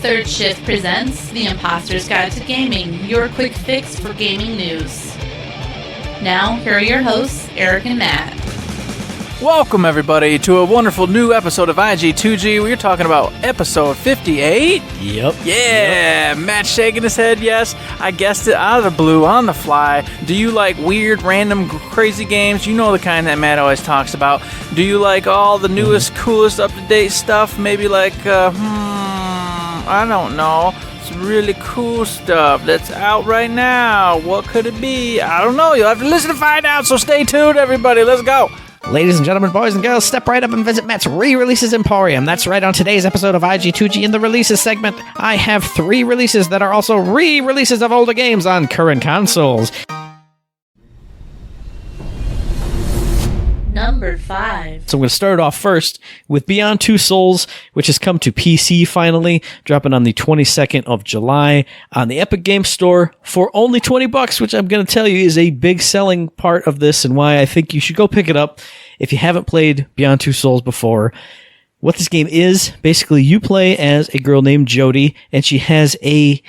Third Shift presents The Imposter's Guide to Gaming, your quick fix for gaming news. Now, here are your hosts, Eric and Matt. Welcome, everybody, to a wonderful new episode of IG2G. We're talking about episode 58. Yep. Yeah, Matt shaking his head, yes. I guessed it out of the blue, on the fly. Do you like weird, random, crazy games? You know the kind that Matt always talks about. Do you like all the newest, coolest, up-to-date stuff? Maybe like, I don't know. Some really cool stuff that's out right now. What could it be? I don't know. You'll have to listen to find out, so stay tuned, everybody. Let's go. Ladies and gentlemen, boys and girls, step right up and visit Matt's Re-Releases Emporium. That's right, on today's episode of IG2G in the Releases segment, I have 3 releases that are also re-releases of older games on current consoles. Number 5. So I'm going to start off first with Beyond Two Souls, which has come to PC finally, dropping on the 22nd of July on the Epic Games Store for only $20, which I'm going to tell you is a big selling part of this and why I think you should go pick it up if you haven't played Beyond Two Souls before. What this game is, basically you play as a girl named Jody, and she has a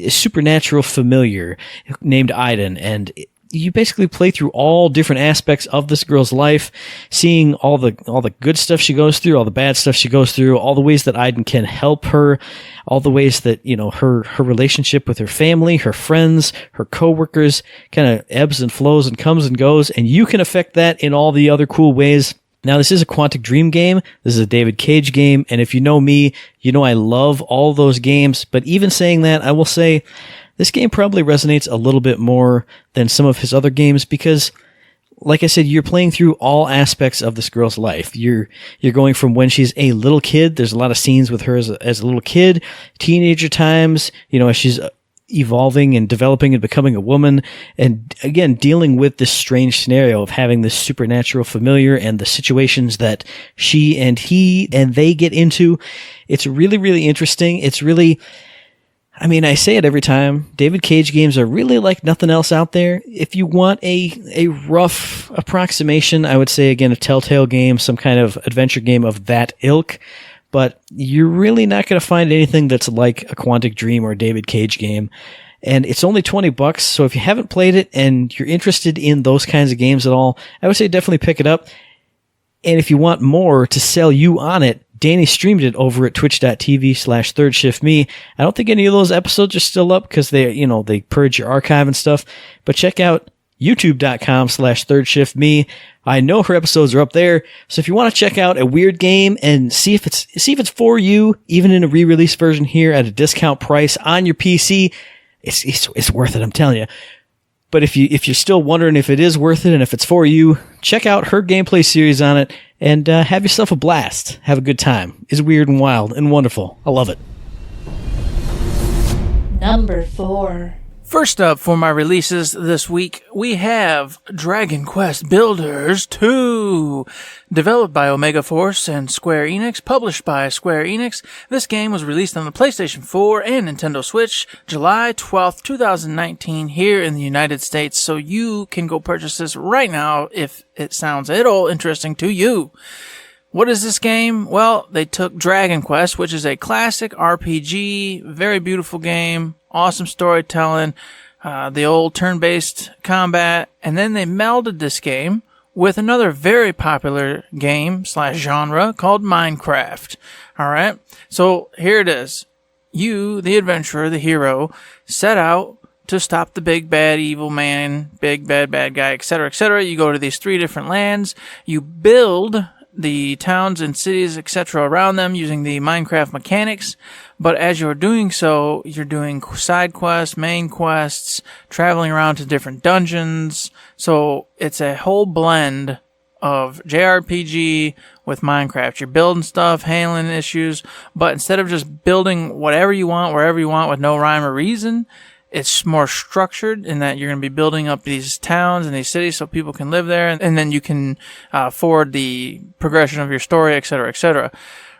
supernatural familiar named Aiden, and you basically play through all different aspects of this girl's life, seeing all the good stuff she goes through, all the bad stuff she goes through, all the ways that Aiden can help her, all the ways that, you know, her relationship with her family, her friends, her coworkers kind of ebbs and flows and comes and goes, and you can affect that in all the other cool ways. Now, this is a Quantic Dream game. This is a David Cage game, and if you know me, you know I love all those games, but even saying that, I will say this game probably resonates a little bit more than some of his other games because, like I said, you're playing through all aspects of this girl's life. You're going from when she's a little kid. There's a lot of scenes with her as a little kid, teenager times, you know, as she's evolving and developing and becoming a woman, and again, dealing with this strange scenario of having this supernatural familiar and the situations that she and he and they get into. It's really, really interesting. It's really, I mean, I say it every time, David Cage games are really like nothing else out there. If you want a rough approximation, I would say, again, a Telltale game, some kind of adventure game of that ilk, but you're really not going to find anything that's like a Quantic Dream or a David Cage game. And it's only $20, so if you haven't played it and you're interested in those kinds of games at all, I would say definitely pick it up. And if you want more to sell you on it, Danny streamed it over at twitch.tv/ThirdShiftMe. I don't think any of those episodes are still up because they purge your archive and stuff, but check out youtube.com/ThirdShiftMe. I know her episodes are up there, so if you want to check out a weird game and see if it's for you, even in a re-release version here at a discount price on your PC, it's worth it, I'm telling you. But if you're still wondering if it is worth it and if it's for you, check out her gameplay series on it and have yourself a blast. Have a good time. It's weird and wild and wonderful. I love it. Number 4. First up for my releases this week, we have Dragon Quest Builders 2. Developed by Omega Force and Square Enix, published by Square Enix. This game was released on the PlayStation 4 and Nintendo Switch July 12th, 2019 here in the United States, so you can go purchase this right now if it sounds at all interesting to you. What is this game? Well, they took Dragon Quest, which is a classic RPG, very beautiful game, awesome storytelling, the old turn-based combat, and then they melded this game with another very popular game / genre called Minecraft. Alright, so here it is. You, the adventurer, the hero, set out to stop the big bad evil man, big bad guy, etc., etc. You go to these 3 different lands, you build the towns and cities, etc. around them using the Minecraft mechanics, but as you're doing so, you're doing side quests, main quests, traveling around to different dungeons, so it's a whole blend of JRPG with Minecraft. You're building stuff, handling issues, but instead of just building whatever you want, wherever you want with no rhyme or reason, it's more structured in that you're going to be building up these towns and these cities so people can live there, and then you can forward the progression of your story, etc., etc.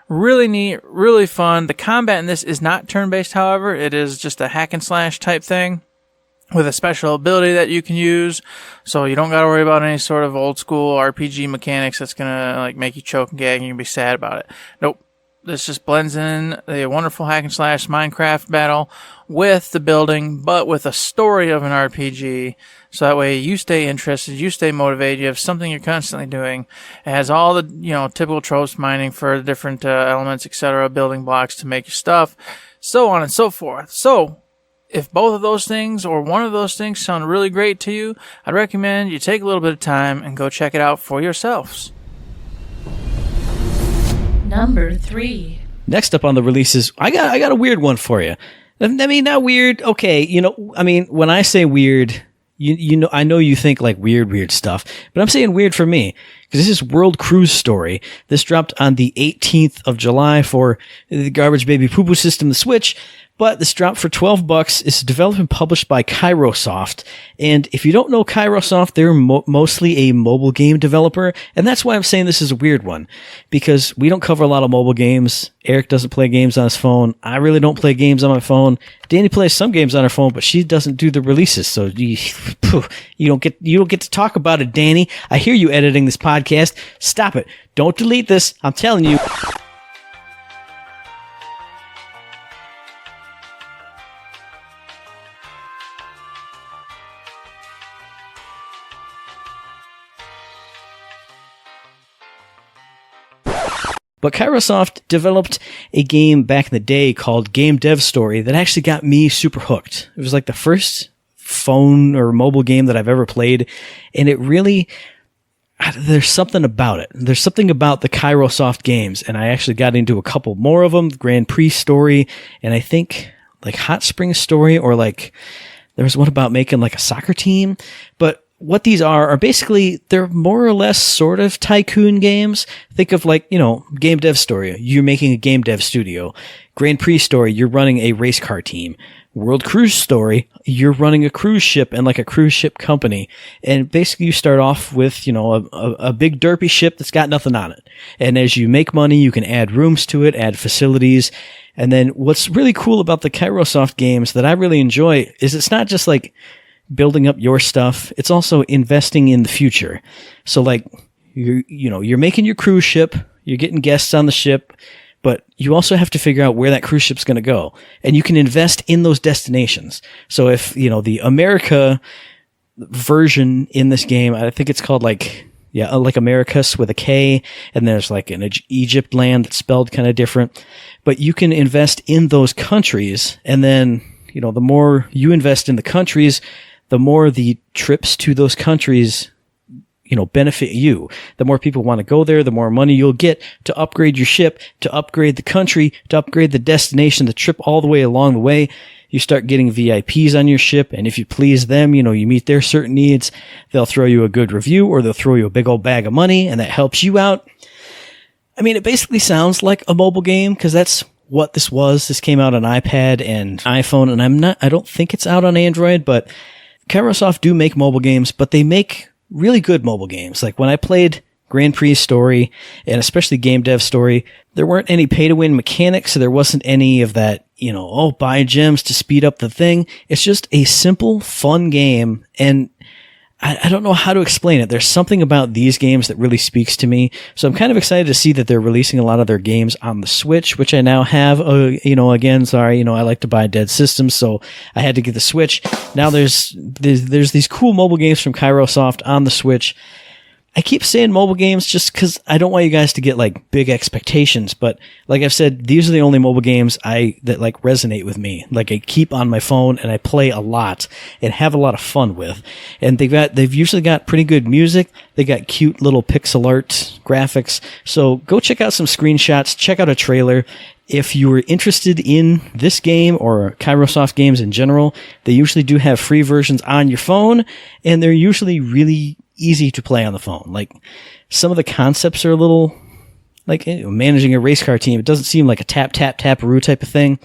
Really neat, really fun. The combat in this is not turn-based, however. It is just a hack and slash type thing with a special ability that you can use, so you don't got to worry about any sort of old school RPG mechanics that's going to like make you choke and gag and you'll be sad about it. Nope. This just blends in a wonderful hack and slash Minecraft battle with the building, but with a story of an RPG. So that way you stay interested, you stay motivated, you have something you're constantly doing. It has all the, typical tropes, mining for different elements, etc., building blocks to make your stuff, so on and so forth. So, if both of those things or one of those things sound really great to you, I'd recommend you take a little bit of time and go check it out for yourselves. Number 3. Next up on the releases, I got a weird one for you. I mean, not weird. Okay, when I say weird, I know you think like weird stuff, but I'm saying weird for me because this is World Cruise Story. This dropped on the 18th of July for the Garbage Baby Poo Poo System, the Switch. But this dropped for $12. It's developed and published by Kairosoft. And if you don't know Kairosoft, they're mostly a mobile game developer. And that's why I'm saying this is a weird one. Because we don't cover a lot of mobile games. Eric doesn't play games on his phone. I really don't play games on my phone. Danny plays some games on her phone, but she doesn't do the releases. So you don't get to talk about it, Danny. I hear you editing this podcast. Stop it. Don't delete this. I'm telling you. But Kairosoft developed a game back in the day called Game Dev Story that actually got me super hooked. It was like the first phone or mobile game that I've ever played, and it really, there's something about it. There's something about the Kairosoft games, and I actually got into a couple more of them, Grand Prix Story, and I think like Hot Springs Story, or like there was one about making like a soccer team, but what these are basically, they're more or less sort of tycoon games. Think of like, Game Dev Story. You're making a game dev studio. Grand Prix Story, you're running a race car team. World Cruise Story, you're running a cruise ship and like a cruise ship company. And basically you start off with, a big derpy ship that's got nothing on it. And as you make money, you can add rooms to it, add facilities. And then what's really cool about the Kairosoft games that I really enjoy is it's not just like building up your stuff. It's also investing in the future. So like, you're making your cruise ship, you're getting guests on the ship, but you also have to figure out where that cruise ship's going to go. And you can invest in those destinations. So if, the America version in this game, I think it's called like Americas with a K, and there's like an Egypt land that's spelled kind of different, but you can invest in those countries. And then, the more you invest in the countries, the more the trips to those countries, benefit you. The more people want to go there, the more money you'll get to upgrade your ship, to upgrade the country, to upgrade the destination, the trip all the way along the way. You start getting VIPs on your ship, and if you please them, you meet their certain needs, they'll throw you a good review, or they'll throw you a big old bag of money, and that helps you out. I mean, it basically sounds like a mobile game, because that's what this was. This came out on iPad and iPhone, and I don't think it's out on Android, but Kairosoft do make mobile games, but they make really good mobile games. Like when I played Grand Prix Story, and especially Game Dev Story, there weren't any pay-to-win mechanics, so there wasn't any of that, buy gems to speed up the thing. It's just a simple, fun game, and I don't know how to explain it. There's something about these games that really speaks to me. So I'm kind of excited to see that they're releasing a lot of their games on the Switch, which I now have. Again, sorry, I like to buy dead systems, so I had to get the Switch. Now there's these cool mobile games from Kairosoft on the Switch. I keep saying mobile games just because I don't want you guys to get like big expectations, but like I've said, these are the only mobile games that like resonate with me. Like I keep on my phone and I play a lot and have a lot of fun with. And they've usually got pretty good music. They got cute little pixel art graphics. So go check out some screenshots, check out a trailer. If you were interested in this game or Kairosoft games in general, they usually do have free versions on your phone, and they're usually really easy to play on the phone. Like some of the concepts are a little like managing a race car team. It doesn't seem like a tap-a-roo type of thing,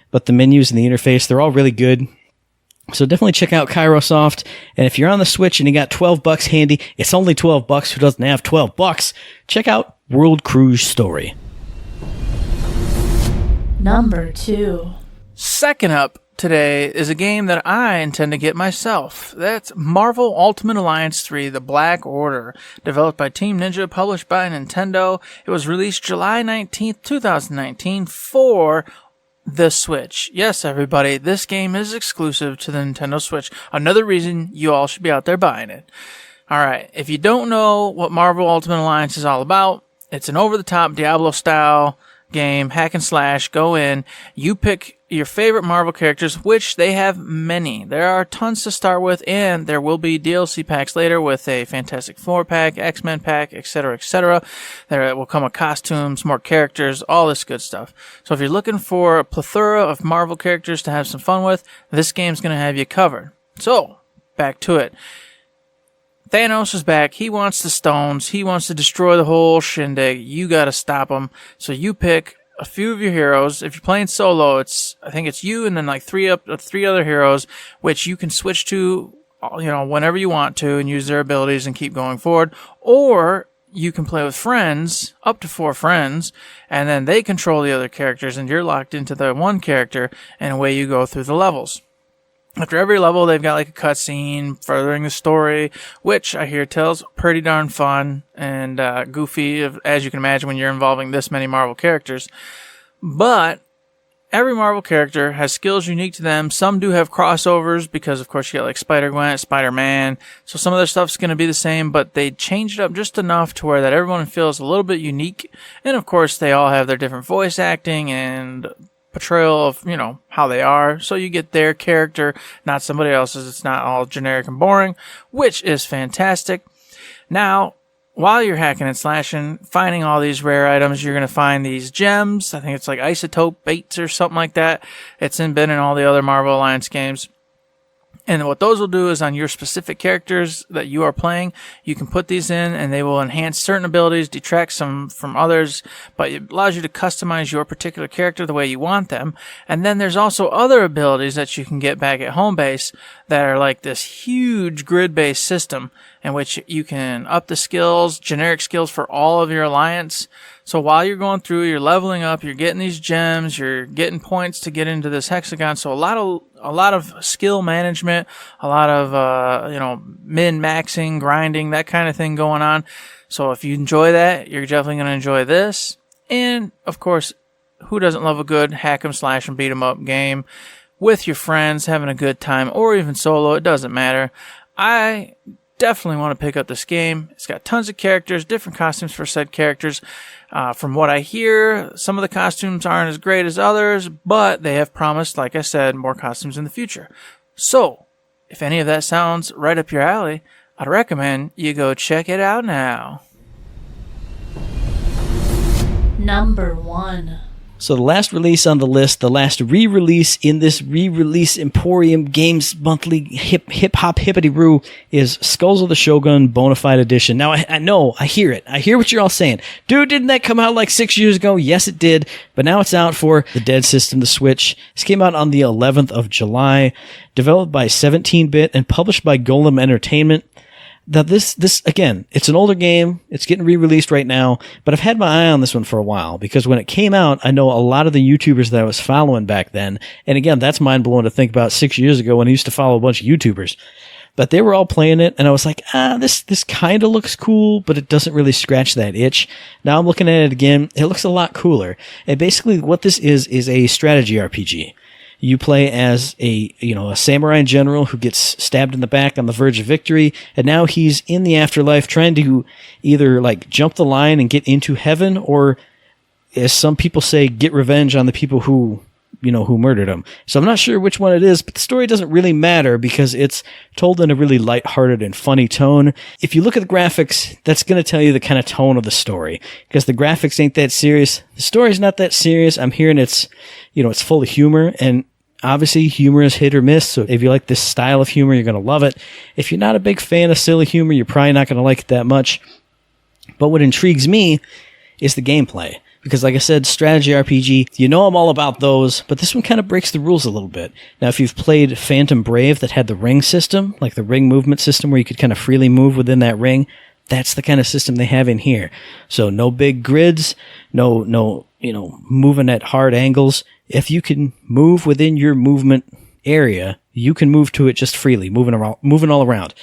but the menus and the interface, they're all really good. So definitely check out Kairosoft. And if you're on the Switch and you got $12 handy, it's only $12. Who doesn't have $12? Check out World Cruise Story. Number 2. Second up, today is a game that I intend to get myself. That's Marvel Ultimate Alliance 3, The Black Order, developed by Team Ninja, published by Nintendo. It was released July 19th, 2019 for the Switch. Yes, everybody, this game is exclusive to the Nintendo Switch. Another reason you all should be out there buying it. Alright, if you don't know what Marvel Ultimate Alliance is all about, it's an over-the-top Diablo-style game, hack and slash. Go in, you pick your favorite Marvel characters, which they have many. There are tons to start with, and there will be DLC packs later with a Fantastic Four pack, X-Men pack, etc., etc. There will come with costumes, more characters, all this good stuff. So if you're looking for a plethora of Marvel characters to have some fun with, this game's going to have you covered. So, back to it. Thanos is back. He wants the stones. He wants to destroy the whole shindig. You gotta stop him. So you pick a few of your heroes. If you're playing solo, I think it's you and then like three other heroes, which you can switch to, whenever you want to and use their abilities and keep going forward. Or you can play with friends, up to 4 friends, and then they control the other characters and you're locked into the one character, and away you go through the levels. After every level, they've got like a cutscene furthering the story, which I hear tells pretty darn fun and goofy, as you can imagine when you're involving this many Marvel characters. But every Marvel character has skills unique to them. Some do have crossovers because, of course, you got like Spider-Gwen, Spider-Man. So some of their stuff's going to be the same, but they changed it up just enough to where that everyone feels a little bit unique. And, of course, they all have their different voice acting and portrayal of, how they are. So you get their character, not somebody else's. It's not all generic and boring, which is fantastic. Now, while you're hacking and slashing, finding all these rare items, you're going to find these gems. I think it's like isotope baits or something like that. It's been in all the other Marvel Alliance games. And what those will do is on your specific characters that you are playing, you can put these in and they will enhance certain abilities, detract some from others, but it allows you to customize your particular character the way you want them. And then there's also other abilities that you can get back at home base that are like this huge grid-based system in which you can up the skills, generic skills for all of your alliance. So while you're going through, you're leveling up, you're getting these gems, you're getting points to get into this hexagon. So a lot of skill management, a lot of, min-maxing, grinding, that kind of thing going on. So if you enjoy that, you're definitely going to enjoy this. And, of course, who doesn't love a good hack 'em, slash 'em, beat 'em up game with your friends, having a good time, or even solo, it doesn't matter. I definitely want to pick up this game. It's got tons of characters, different costumes for said characters. From what I hear, some of the costumes aren't as great as others, but they have promised, like I said, more costumes in the future. So, if any of that sounds right up your alley, I'd recommend you go check it out now. Number 1. So the last release on the list, the last re-release in this re-release Emporium Games monthly hip-hop hippity-roo is Skulls of the Shogun Bone-A-Fide Edition. Now, I know, I hear it. I hear what you're all saying. Dude, didn't that come out like 6 years ago? Yes, it did. But now it's out for the Dead System, the Switch. This came out on the 11th of July, developed by 17-Bit and published by Golem Entertainment. Now this again, it's an older game. It's getting re-released right now, but I've had my eye on this one for a while because when it came out, I know a lot of the YouTubers that I was following back then. And again, that's mind blowing to think about 6 years ago when I used to follow a bunch of YouTubers. But they were all playing it, and I was like, this kind of looks cool, but it doesn't really scratch that itch. Now I'm looking at it again. It looks a lot cooler. And basically what this is a strategy RPG. You play as a samurai general who gets stabbed in the back on the verge of victory, and now he's in the afterlife trying to either like jump the line and get into heaven, or as some people say, get revenge on the people who murdered him. So I'm not sure which one it is, but the story doesn't really matter because it's told in a really lighthearted and funny tone. If you look at the graphics, that's going to tell you the kind of tone of the story because the graphics ain't that serious. The story's not that serious. I'm hearing it's full of humor, and obviously humor is hit or miss. So if you like this style of humor, you're going to love it. If you're not a big fan of silly humor, you're probably not going to like it that much. But what intrigues me is the gameplay. Because like I said, strategy RPG, I'm all about those, but this one kind of breaks the rules a little bit. Now, if you've played Phantom Brave that had the ring system, like the ring movement system where you could kind of freely move within that ring, that's the kind of system they have in here. So no big grids, no moving at hard angles. If you can move within your movement area, you can move to it just freely, moving all around,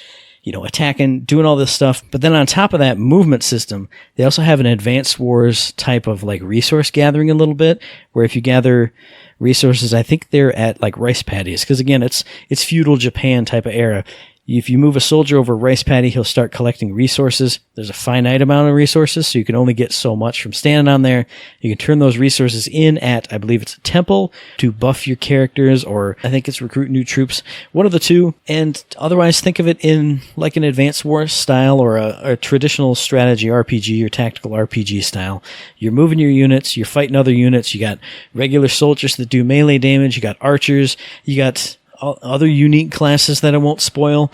attacking, doing all this stuff. But then on top of that movement system, they also have an Advanced Wars type of like resource gathering a little bit, where if you gather resources, I think they're at like rice paddies, because again, it's feudal Japan type of era. If you move a soldier over a rice paddy, he'll start collecting resources. There's a finite amount of resources, so you can only get so much from standing on there. You can turn those resources in at, I believe it's a temple, to buff your characters, or I think it's recruit new troops. One of the two. And otherwise, think of it in like an Advanced Wars style, or a traditional strategy RPG or tactical RPG style. You're moving your units, you're fighting other units, you got regular soldiers that do melee damage, you got archers, you got other unique classes that I won't spoil.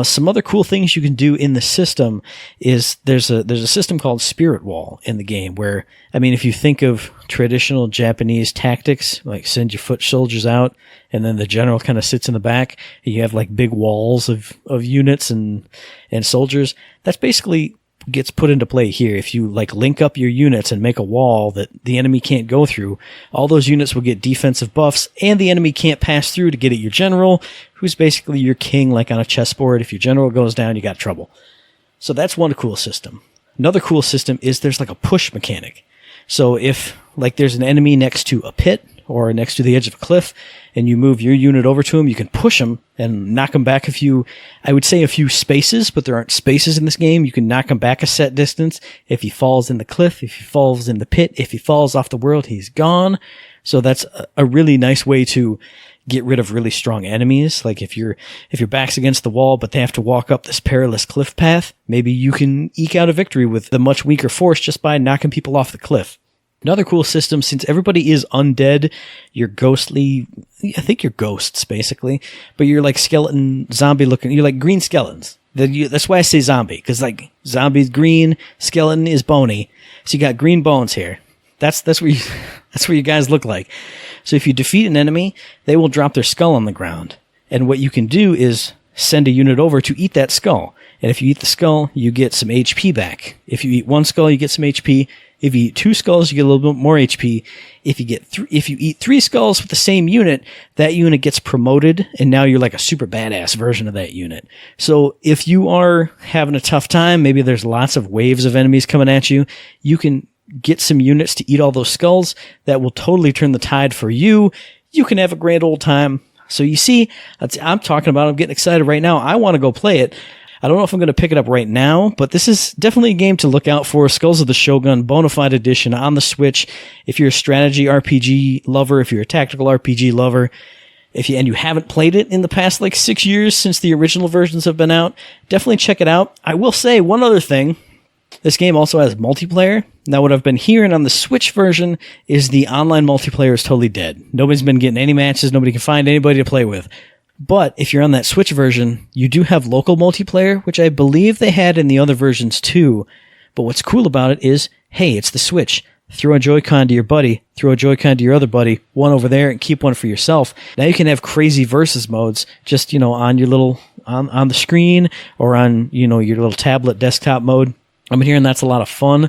Some other cool things you can do in the system is there's a system called Spirit Wall in the game where, I mean, if you think of traditional Japanese tactics, like send your foot soldiers out and then the general kind of sits in the back, and you have like big walls of units and soldiers, that's basically gets put into play here. If you like link up your units and make a wall that the enemy can't go through, all those units will get defensive buffs, and the enemy can't pass through to get at your general, who's basically your king, like on a chessboard. If your general goes down, you got trouble. So that's one cool system. Another cool system is there's like a push mechanic. So if like there's an enemy next to a pit or next to the edge of a cliff, and you move your unit over to him, you can push him and knock him back a few spaces, but there aren't spaces in this game. You can knock him back a set distance. If he falls in the cliff, if he falls in the pit, if he falls off the world, he's gone. So that's a really nice way to get rid of really strong enemies. Like if your back's against the wall, but they have to walk up this perilous cliff path, maybe you can eke out a victory with the much weaker force just by knocking people off the cliff. Another cool system, since everybody is undead, you're ghostly, I think you're ghosts, basically, but you're like skeleton, zombie looking, you're like green skeletons. That's why I say zombie, because like zombie's green, skeleton is bony, so you got green bones here. That's what you guys look like. So if you defeat an enemy, they will drop their skull on the ground, and what you can do is send a unit over to eat that skull. And if you eat the skull, you get some HP back. If you eat one skull, you get some HP. If you eat 2 skulls, you get a little bit more HP. If you eat 3 skulls with the same unit, that unit gets promoted, and now you're like a super badass version of that unit. So if you are having a tough time, maybe there's lots of waves of enemies coming at you, you can get some units to eat all those skulls. That will totally turn the tide for you. You can have a grand old time. So you see, I'm talking about, I'm getting excited right now. I want to go play it. I don't know if I'm going to pick it up right now, but this is definitely a game to look out for. Skulls of the Shogun, Bone-A-Fide edition on the Switch. If you're a strategy RPG lover, if you're a tactical RPG lover, and you haven't played it in the past like 6 years since the original versions have been out, definitely check it out. I will say one other thing. This game also has multiplayer. Now, what I've been hearing on the Switch version is the online multiplayer is totally dead. Nobody's been getting any matches. Nobody can find anybody to play with. But if you're on that Switch version, you do have local multiplayer, which I believe they had in the other versions too. But what's cool about it is, hey, it's the Switch. Throw a Joy-Con to your buddy, throw a Joy-Con to your other buddy, one over there, and keep one for yourself. Now you can have crazy versus modes just, on your little, on the screen, or on, your little tablet desktop mode. I've been hearing that's a lot of fun.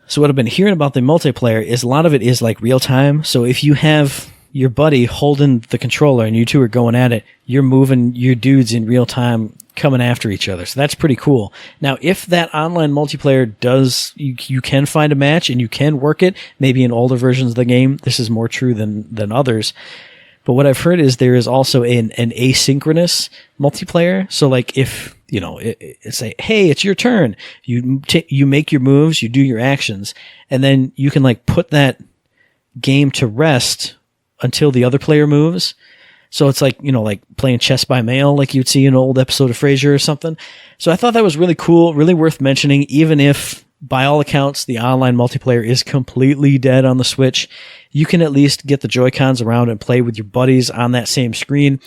So what I've been hearing about the multiplayer is a lot of it is like real time. So if you have your buddy holding the controller and you two are going at it, you're moving your dudes in real time coming after each other. So that's pretty cool. Now, if that online multiplayer does, you can find a match and you can work it, maybe in older versions of the game, this is more true than others. But what I've heard is there is also an asynchronous multiplayer. So like if, it's like, hey, it's your turn. You make your moves, you do your actions, and then you can like put that game to rest until the other player moves. So it's like, like playing chess by mail, like you'd see in an old episode of Frasier or something. So I thought that was really cool, really worth mentioning, even if by all accounts the online multiplayer is completely dead on the Switch. You can at least get the Joy-Cons around and play with your buddies on that same screen.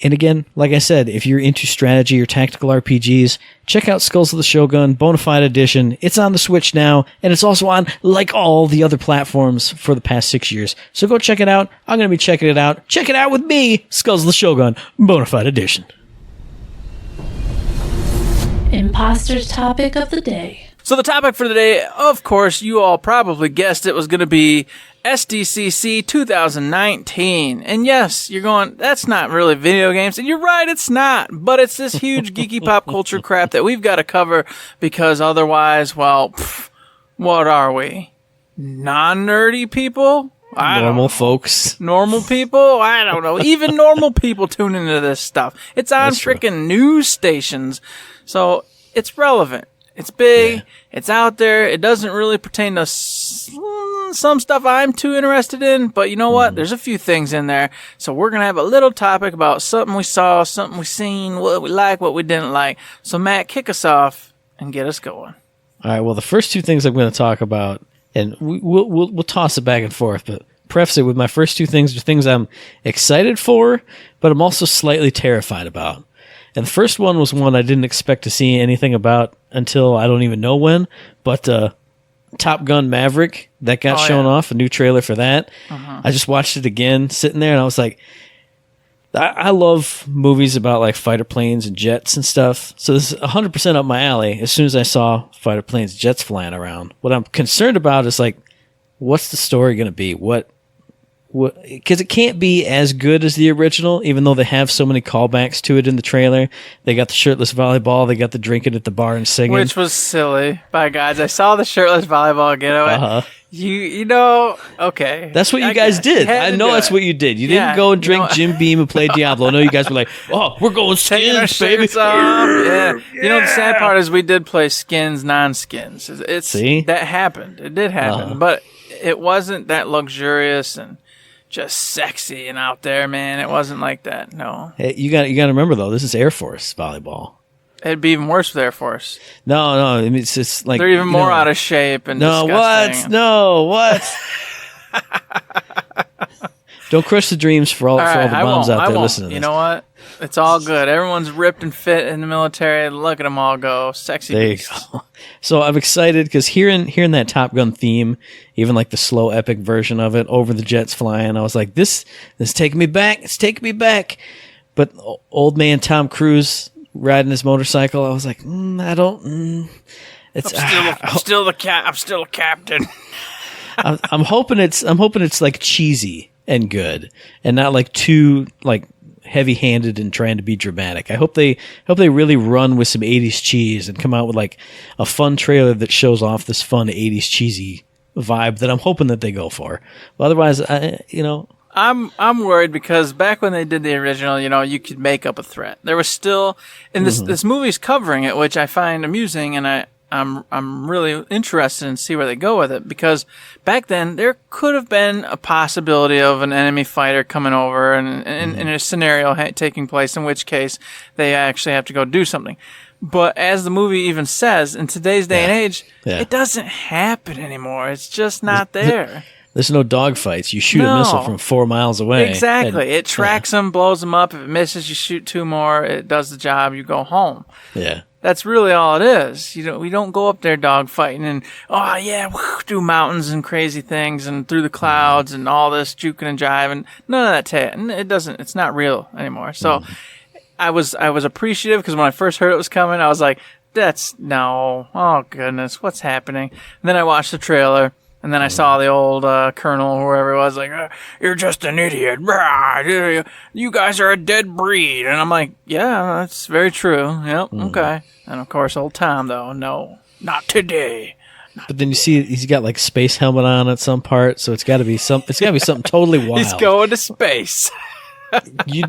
And again, like I said, if you're into strategy or tactical RPGs, check out Skulls of the Shogun, Bone-A-Fide edition. It's on the Switch now, and it's also on, like all the other platforms for the past 6 years. So go check it out. I'm going to be checking it out. Check it out with me, Skulls of the Shogun, Bone-A-Fide edition. Imposter's topic of the day. So the topic for today, of course, you all probably guessed it was going to be SDCC 2019. And yes, you're going, that's not really video games. And you're right, it's not. But it's this huge geeky pop culture crap that we've got to cover because otherwise, well, what are we? Non-nerdy people? Normal folks. Normal people? I don't know. Even normal people tune into this stuff. It's on freaking news stations. So it's relevant. It's big. Yeah. It's out there. It doesn't really pertain to some stuff I'm too interested in, but you know what? There's a few things in there. So we're going to have a little topic about something we saw, something we seen, what we like, what we didn't like. So Matt, kick us off and get us going. All right. Well, the first two things I'm going to talk about, and we'll toss it back and forth, but preface it with my first two things are things I'm excited for, but I'm also slightly terrified about. And the first one was one I didn't expect to see anything about until I don't even know when, but Top Gun Maverick, that got shown off, a new trailer for that. I just watched it again, sitting there, and I was like, I love movies about like fighter planes and jets and stuff, so this is 100% up my alley as soon as I saw fighter planes, jets flying around. What I'm concerned about is like, what's the story going to be? Because it can't be as good as the original, even though they have so many callbacks to it in the trailer. They got the shirtless volleyball. They got the drinking at the bar and singing. Which was silly. By guys, I saw the shirtless volleyball again. You know, okay. That's what you guys did. I know that's what you did. You didn't go and drink Jim Beam and play Diablo. I know you guys were like, oh, we're going skins, baby. Yeah. You know, the sad part is we did play skins, non-skins. See? That happened. It did happen. But it wasn't that luxurious and just sexy and out there, man. It wasn't like that. No. Hey, you got to remember though, this is Air Force volleyball. It'd be even worse with Air Force. No. I mean, it's just like they're even more out of shape and disgusting. What? Don't crush the dreams for all the moms out there listening to this. You know what? It's all good. Everyone's ripped and fit in the military. Look at them all go. Sexy beasts. There you go. So I'm excited because hearing that Top Gun theme, even like the slow epic version of it over the jets flying, I was like, this is taking me back. It's taking me back. But old man Tom Cruise riding his motorcycle, I was like, I don't. I'm still a captain. I'm hoping it's like cheesy and good, and not like too like heavy-handed and trying to be dramatic. I hope they really run with some 80s cheese and come out with like a fun trailer that shows off this fun 80s cheesy vibe that I'm hoping that they go for. But otherwise, I'm worried because back when they did the original, you could make up a threat. There was still, and this movie's covering it, which I find amusing, and I'm really interested in see where they go with it, because back then there could have been a possibility of an enemy fighter coming over and in a scenario taking place, in which case they actually have to go do something. But as the movie even says, in today's day and age, it doesn't happen anymore. It's just not there. There's no dogfights. You shoot a missile from 4 miles away. Exactly. It tracks them, blows them up. If it misses, you shoot 2 more. It does the job. You go home. Yeah. That's really all it is. We don't go up there dogfighting and through mountains and crazy things and through the clouds and all this juking and jiving. None of that. It's not real anymore. So I was appreciative because when I first heard it was coming, I was like, oh goodness, what's happening? And then I watched the trailer. And then I saw the old colonel, whoever it was, like, you're just an idiot. You guys are a dead breed. And I'm like, yeah, that's very true. Yep, okay. And, of course, old Tom, though, no, not today. But then you see he's got, like, space helmet on at some part, so it's got to be something totally wild. He's going to space. You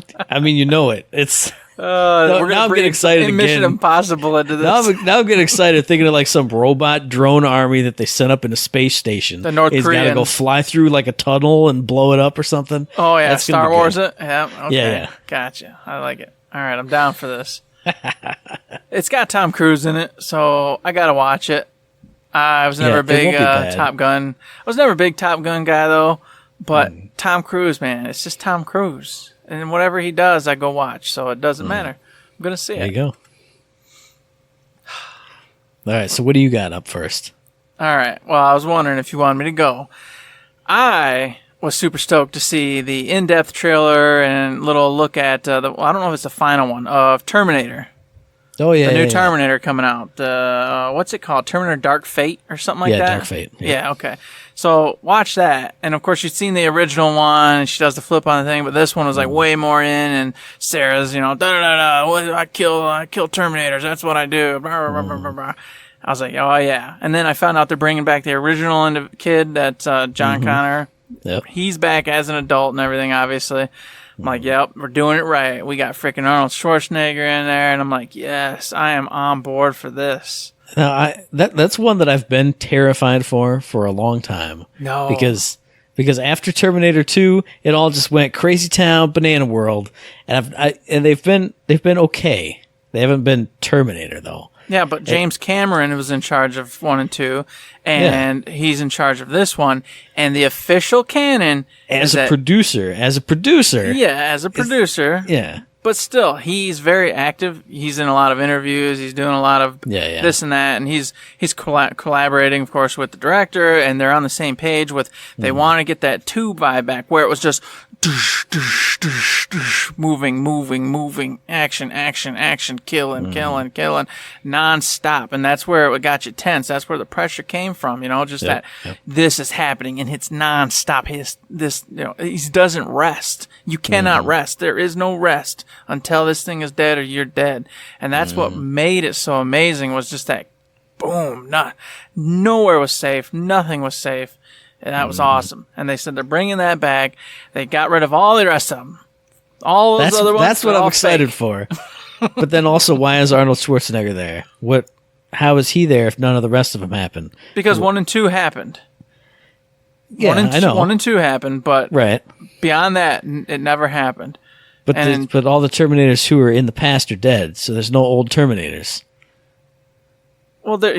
know it. It's... now I'm getting excited again. Mission Impossible into this. Now I'm getting excited thinking of like some robot drone army that they sent up in a space station. The North Koreans. He's got to go fly through like a tunnel and blow it up or something. Oh, yeah. That's Star Wars it? Yeah. Okay. Yeah. Gotcha. I like it. All right. I'm down for this. It's got Tom Cruise in it, so I got to watch it. I was never a big Top Gun. I was never a big Top Gun guy, though. But Tom Cruise, man, it's just Tom Cruise. And whatever he does, I go watch. So it doesn't matter. I'm going to see it. There you go. All right. So what do you got up first? All right. Well, I was wondering if you wanted me to go. I was super stoked to see the in-depth trailer and little look at I don't know if it's the final one, of Terminator. Oh yeah, the new yeah. Terminator coming out. What's it called? Terminator Dark Fate or something like that? Yeah, Dark Fate. Yeah, okay. So watch that. And of course you've seen the original one and she does the flip on the thing, but this one was like way more in, and Sarah's, I kill Terminators. That's what I do. Blah, blah, blah, blah, blah. I was like, oh yeah. And then I found out they're bringing back the original kid, that's John Connor. Yep. He's back as an adult and everything, obviously. I'm like, yep, we're doing it right. We got freaking Arnold Schwarzenegger in there, and I'm like, yes, I am on board for this. Now, that's one that I've been terrified for a long time. No. Because after Terminator 2, it all just went crazy town, banana world, and they've been okay. They haven't been Terminator though. Yeah, but James Cameron was in charge of 1 and 2, and he's in charge of this one. And the official canon as a producer. Yeah, as a producer. Yeah. But still, he's very active. He's in a lot of interviews. He's doing a lot of this and that, and he's collaborating, of course, with the director. And they're on the same page with they want to get that 2 vibe back, where it was just moving, action, killing, nonstop, and that's where it got you tense. That's where the pressure came from. This is happening, and it's nonstop. He doesn't rest. You cannot rest. There is no rest until this thing is dead or you're dead. And that's what made it so amazing, was just that boom. Nowhere was safe. Nothing was safe. And that was awesome. And they said they're bringing that back. They got rid of all the rest of them. All those other ones. That's what I'm excited for. But then also, why is Arnold Schwarzenegger there? How is he there if none of the rest of them happened? Because 1 and 2 happened. Yeah, I know. 1 and 2 happened, but right. Beyond that, it never happened. But but all the Terminators who are in the past are dead, so there's no old Terminators. Well, the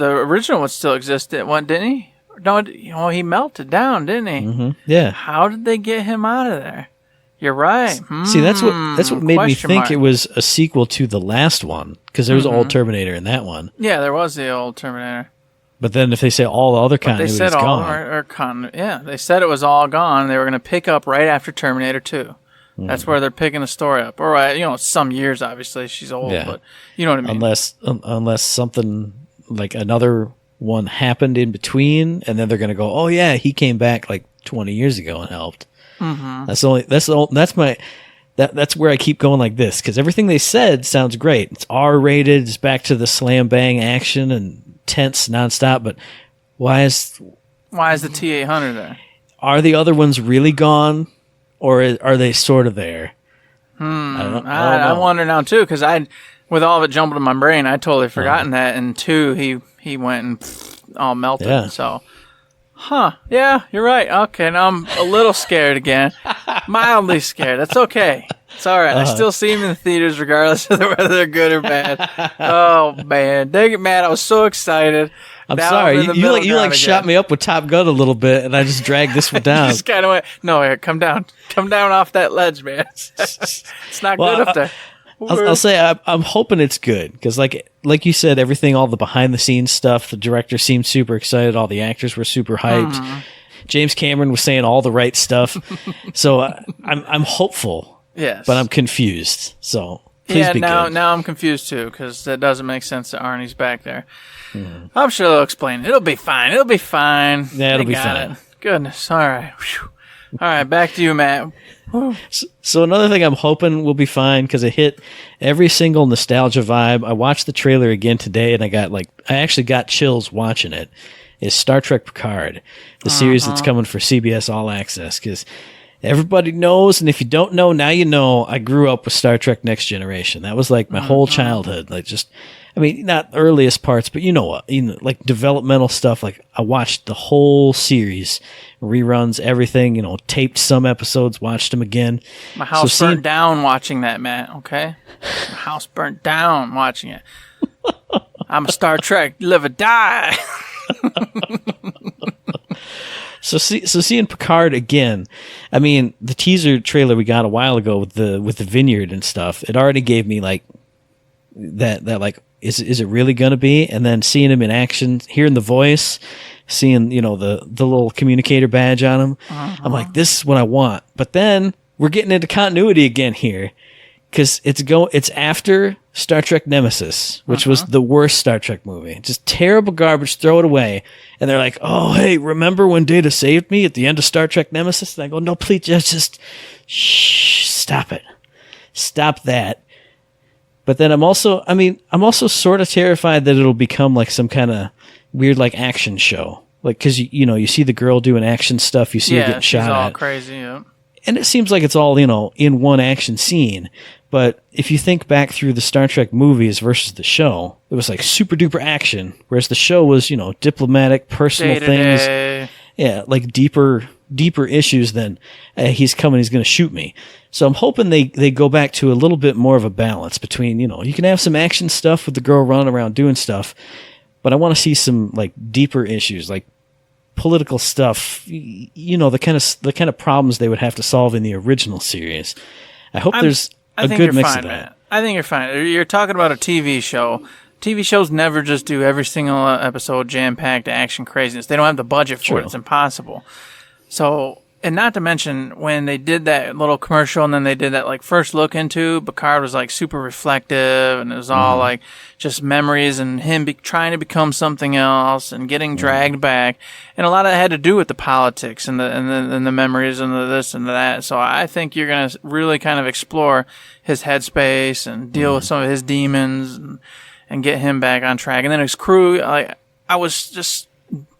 original one still existed, didn't he? No, he melted down, didn't he? Mm-hmm. Yeah. How did they get him out of there? You're right. See, that's what made me think it was a sequel to the last one, because there was an old Terminator in that one. Yeah, there was the old Terminator. But then if they say all the other continuity is gone. They said it was all gone. They were going to pick up right after Terminator 2. That's where they're picking the story up. All right, some years, obviously. She's old, but you know what I mean. Unless something like another one happened in between, and then they're going to go, oh yeah, he came back like 20 years ago and helped. Mm-hmm. That's where I keep going like this, because everything they said sounds great. It's R-rated. It's back to the slam bang action and tense nonstop. But why is the T-800 there? Are the other ones really gone, or are they sort of there? I wonder now too, because with all of it jumbled in my brain, I'd totally forgotten that. And 2, he went and all melted. Yeah. So, yeah, you're right. Okay, now I'm a little scared again, mildly scared. That's okay. It's all right. I still see them in the theaters, regardless of whether they're good or bad. Oh man, dang it, man! I was so excited. I'm sorry. You shot me up with Top Gun a little bit, and I just dragged this one down. Just kind of went, no, Eric, come down off that ledge, man. It's not good up there. I'll say I'm hoping it's good, because like you said, everything, all the behind the scenes stuff, the director seemed super excited, all the actors were super hyped. James Cameron was saying all the right stuff, so I'm hopeful. Yes, but I'm confused. So please be good. Now I'm confused too, because that doesn't make sense that Arnie's back there. I'm sure they'll explain it. It'll be fine. Yeah, it'll be fine. Goodness. All right. Whew. All right, back to you, Matt. So another thing I'm hoping will be fine, because it hit every single nostalgia vibe. I watched the trailer again today, and I actually got chills watching it. Is Star Trek Picard, the series that's coming for CBS All Access, because everybody knows, and if you don't know, now you know, I grew up with Star Trek Next Generation. That was like my whole childhood. Not earliest parts, but you know what? Like developmental stuff. Like I watched the whole series, reruns, everything. Taped some episodes, watched them again. My house burnt down watching that, Matt. Okay, my house burnt down watching it. I'm a Star Trek, live or die. So seeing Picard again, the teaser trailer we got a while ago with the vineyard and stuff, it already gave me like that like. Is it really going to be? And then seeing him in action, hearing the voice, seeing, the little communicator badge on him, I'm like, this is what I want. But then we're getting into continuity again here, because it's after Star Trek Nemesis, which was the worst Star Trek movie. Just terrible garbage, throw it away. And they're like, oh, hey, remember when Data saved me at the end of Star Trek Nemesis? And I go, no, please, just shh, stop it. Stop that. But then I'm also sort of terrified that it'll become like some kind of weird like action show. Like, cause you see the girl doing action stuff, you see her getting shot all at. crazy, yeah. And it seems like it's all, in one action scene. But if you think back through the Star Trek movies versus the show, it was like super duper action, whereas the show was, diplomatic, personal things. Yeah, like deeper issues than he's coming, he's going to shoot me. So I'm hoping they go back to a little bit more of a balance between, you can have some action stuff with the girl running around doing stuff, but I want to see some like deeper issues, like political stuff, the kind of problems they would have to solve in the original series. I hope there's a good mix of that. Man. I think you're fine. You're talking about a TV show. TV shows never just do every single episode jam-packed action craziness. They don't have the budget for it. It's impossible. So, and not to mention when they did that little commercial and then they did that like first look into, Picard was like super reflective and it was all like just memories and him trying to become something else and getting dragged back. And a lot of it had to do with the politics and the memories and the this and that. So I think you're going to really kind of explore his headspace and deal with some of his demons and get him back on track. And then his crew, like I was just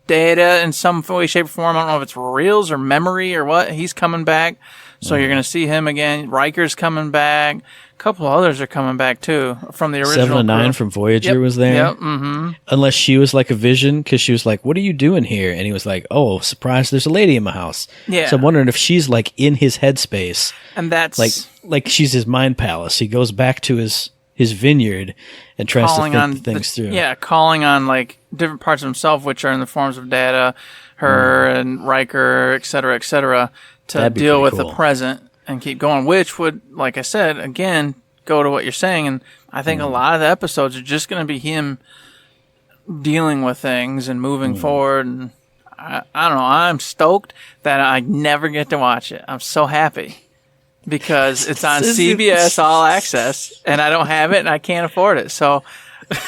Data in some way, shape, or form. I don't know if it's reels or memory or what. He's coming back. So you're going to see him again. Riker's coming back. A couple of others are coming back too from the original. 7 of 9 from Voyager was there. Yep. Mm-hmm. Unless she was like a vision, because she was like, what are you doing here? And he was like, oh, surprise, there's a lady in my house. Yeah. So I'm wondering if she's like in his headspace. And that's like she's his mind palace. He goes back to his vineyard and tries to think things through. Yeah, calling on like different parts of himself, which are in the forms of Data, her and Riker, et cetera, to deal with the present and keep going, which would, like I said, again, go to what you're saying. And I think a lot of the episodes are just going to be him dealing with things and moving forward. And I don't know. I'm stoked that I never get to watch it. I'm so happy. Because it's on CBS All Access, and I don't have it, and I can't afford it. So, and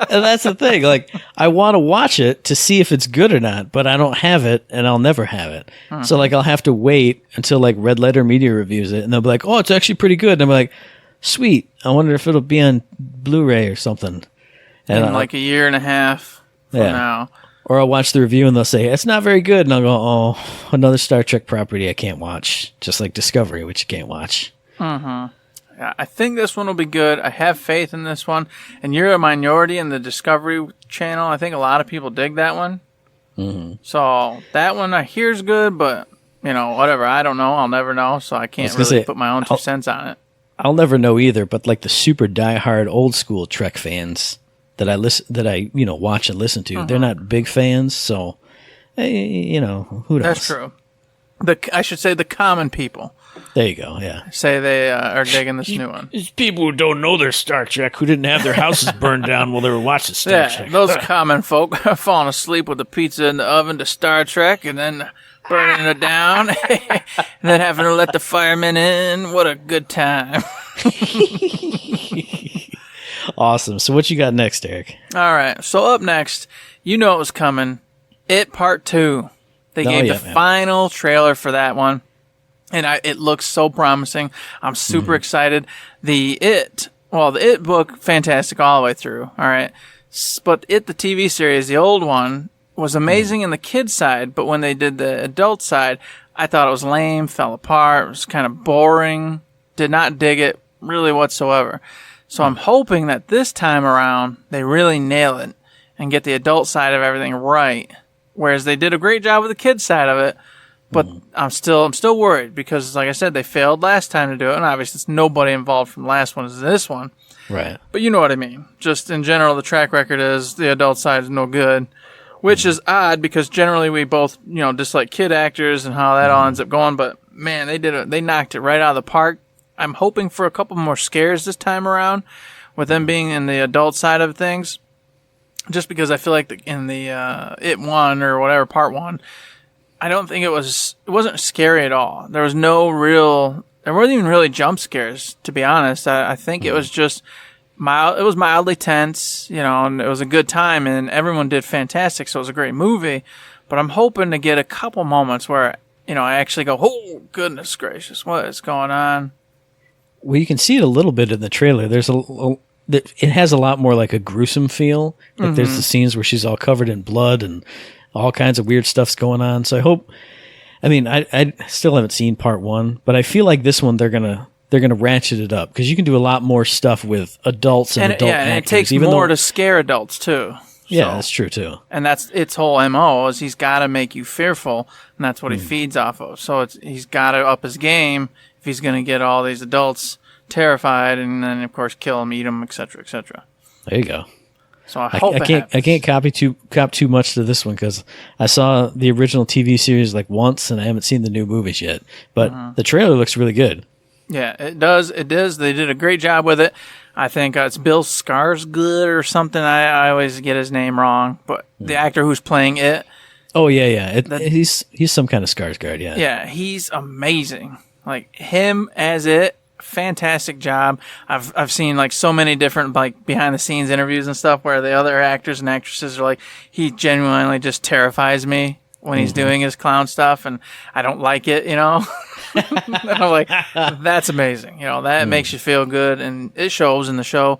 that's the thing. Like, I want to watch it to see if it's good or not, but I don't have it, and I'll never have it. So, like, I'll have to wait until like Red Letter Media reviews it, and they'll be like, "Oh, it's actually pretty good." And I'm like, "Sweet." I wonder if it'll be on Blu-ray or something. And in like a year and a half from now. Or I'll watch the review and they'll say, it's not very good. And I'll go, oh, another Star Trek property I can't watch. Just like Discovery, which you can't watch. Yeah, I think this one will be good. I have faith in this one. And you're a minority in the Discovery channel. I think a lot of people dig that one. So that one I hear is good, but, whatever. I don't know. I'll never know. So I can't really put my own 2 cents on it. I'll never know either, but like the super diehard old school Trek fans that I watch and listen to, they're not big fans, so who knows? That's true. I should say the common people. There you go. Yeah, say they are digging this new one. These people who don't know their Star Trek, who didn't have their houses burned down while they were watching Star Trek. Those common folk are falling asleep with the pizza in the oven to Star Trek, and then burning it down, and then having to let the firemen in. What a good time! Awesome. So what you got next, Eric? All right. So up next, it was coming. It Part 2. They gave the final trailer for that one. And it looks so promising. I'm super excited. The It book, fantastic all the way through. All right. But the TV series, the old one, was amazing in the kids side. But when they did the adult side, I thought it was lame, fell apart. It was kind of boring. Did not dig it really whatsoever. So I'm hoping that this time around, they really nail it and get the adult side of everything right. Whereas they did a great job with the kids side of it, but I'm still worried because, like I said, they failed last time to do it, and obviously it's nobody involved from the last one is this one. Right. But you know what I mean. Just in general, the track record is the adult side is no good, which is odd because generally we both, dislike kid actors and how that all ends up going. But man, they knocked it right out of the park. I'm hoping for a couple more scares this time around with them being in the adult side of things. Just because I feel like in the It 1 or whatever, Part 1, I don't think it wasn't scary at all. There was no real there weren't even really jump scares, to be honest. I think it was just mild. It was mildly tense, and it was a good time, and everyone did fantastic. So it was a great movie. But I'm hoping to get a couple moments where, I actually go, oh, goodness gracious, what is going on? Well, you can see it a little bit in the trailer. It has a lot more like a gruesome feel. Like there's the scenes where she's all covered in blood and all kinds of weird stuff's going on. So I hope. I mean, I still haven't seen part 1, but I feel like this one they're gonna ratchet it up because you can do a lot more stuff with adults and adult actors. And it takes more to scare adults too. Yeah, that's true too. And that's its whole MO is he's got to make you fearful, and that's what he feeds off of. So he's got to up his game if he's going to get all these adults terrified, and then of course kill them, eat them, etc., etc. There you go. So I hope I can't cop too much to this one because I saw the original TV series like once, and I haven't seen the new movies yet. But the trailer looks really good. Yeah, it does. It does. They did a great job with it. I think it's Bill Skarsgård or something. I always get his name wrong, but the actor who's playing it. Oh yeah. He's some kind of Skarsgård. Yeah. Yeah, he's amazing. Like him as it. Fantastic job. I've seen like so many different like behind the scenes interviews and stuff where the other actors and actresses are like, he genuinely just terrifies me when he's doing his clown stuff, and I don't like it, I'm like, that's amazing. That makes you feel good, and it shows in the show.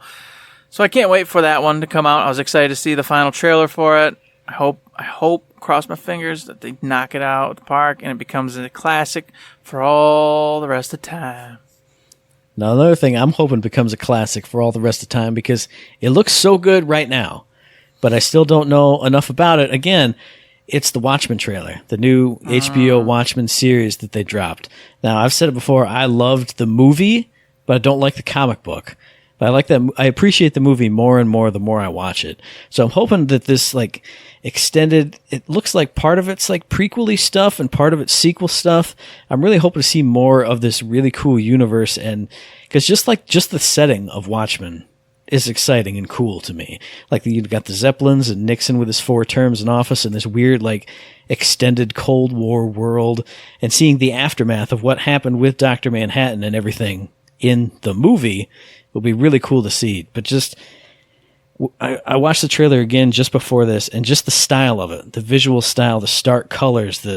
So I can't wait for that one to come out. I was excited to see the final trailer for it. I hope, cross my fingers, that they knock it out at the park and it becomes a classic for all the rest of the time. Now, another thing I'm hoping becomes a classic for all the rest of the time because it looks so good right now, but I still don't know enough about it. Again, it's the Watchmen trailer, the new HBO Watchmen series that they dropped. Now, I've said it before, I loved the movie, but I don't like the comic book. But I like that. I appreciate the movie more and more the more I watch it. So I'm hoping that this like extended, it looks like part of it's like prequel-y stuff and part of it's sequel stuff. I'm really hoping to see more of this really cool universe, and because just the setting of Watchmen is exciting and cool to me. Like you've got the Zeppelins and Nixon with his 4 terms in office and this weird like extended Cold War world, and seeing the aftermath of what happened with Dr. Manhattan and everything in the movie will be really cool to see. But just I watched the trailer again just before this, and just the style of it, the visual style, the stark colors,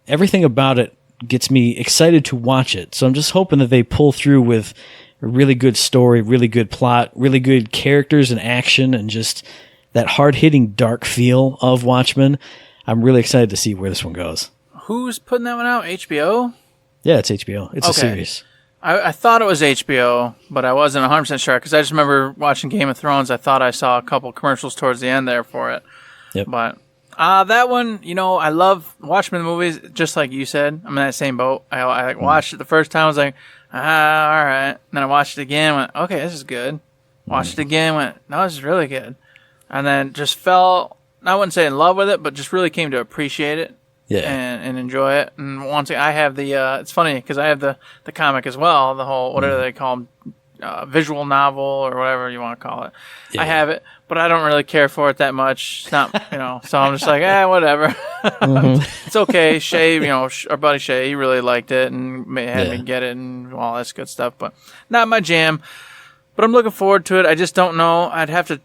everything about it gets me excited to watch it. So I'm just hoping that they pull through with a really good story, really good plot, really good characters and action, and just that hard-hitting dark feel of Watchmen. I'm really excited to see where this one goes. Who's putting that one out? HBO? Yeah, it's HBO. It's a series. I thought it was HBO, but I wasn't 100% sure because I just remember watching Game of Thrones. I thought I saw a couple commercials towards the end there for it. Yep. But that one, I love Watchmen movies, just like you said. I'm in that same boat. I watched it the first time. I was like, all right. And then I watched it again, went, okay, this is good. Watched it again, went, no, this is really good. And then just fell, I wouldn't say in love with it, but just really came to appreciate it. Yeah, and enjoy it. And once I have the, it's funny because I have the comic as well. The whole whatever they call them, visual novel or whatever you want to call it. Yeah. I have it, but I don't really care for it that much. It's not, So I'm just like, whatever. It's okay. Shay, our buddy Shay, he really liked it and had me get it and all that good stuff. But not my jam. But I'm looking forward to it. I just don't know. I'd have to.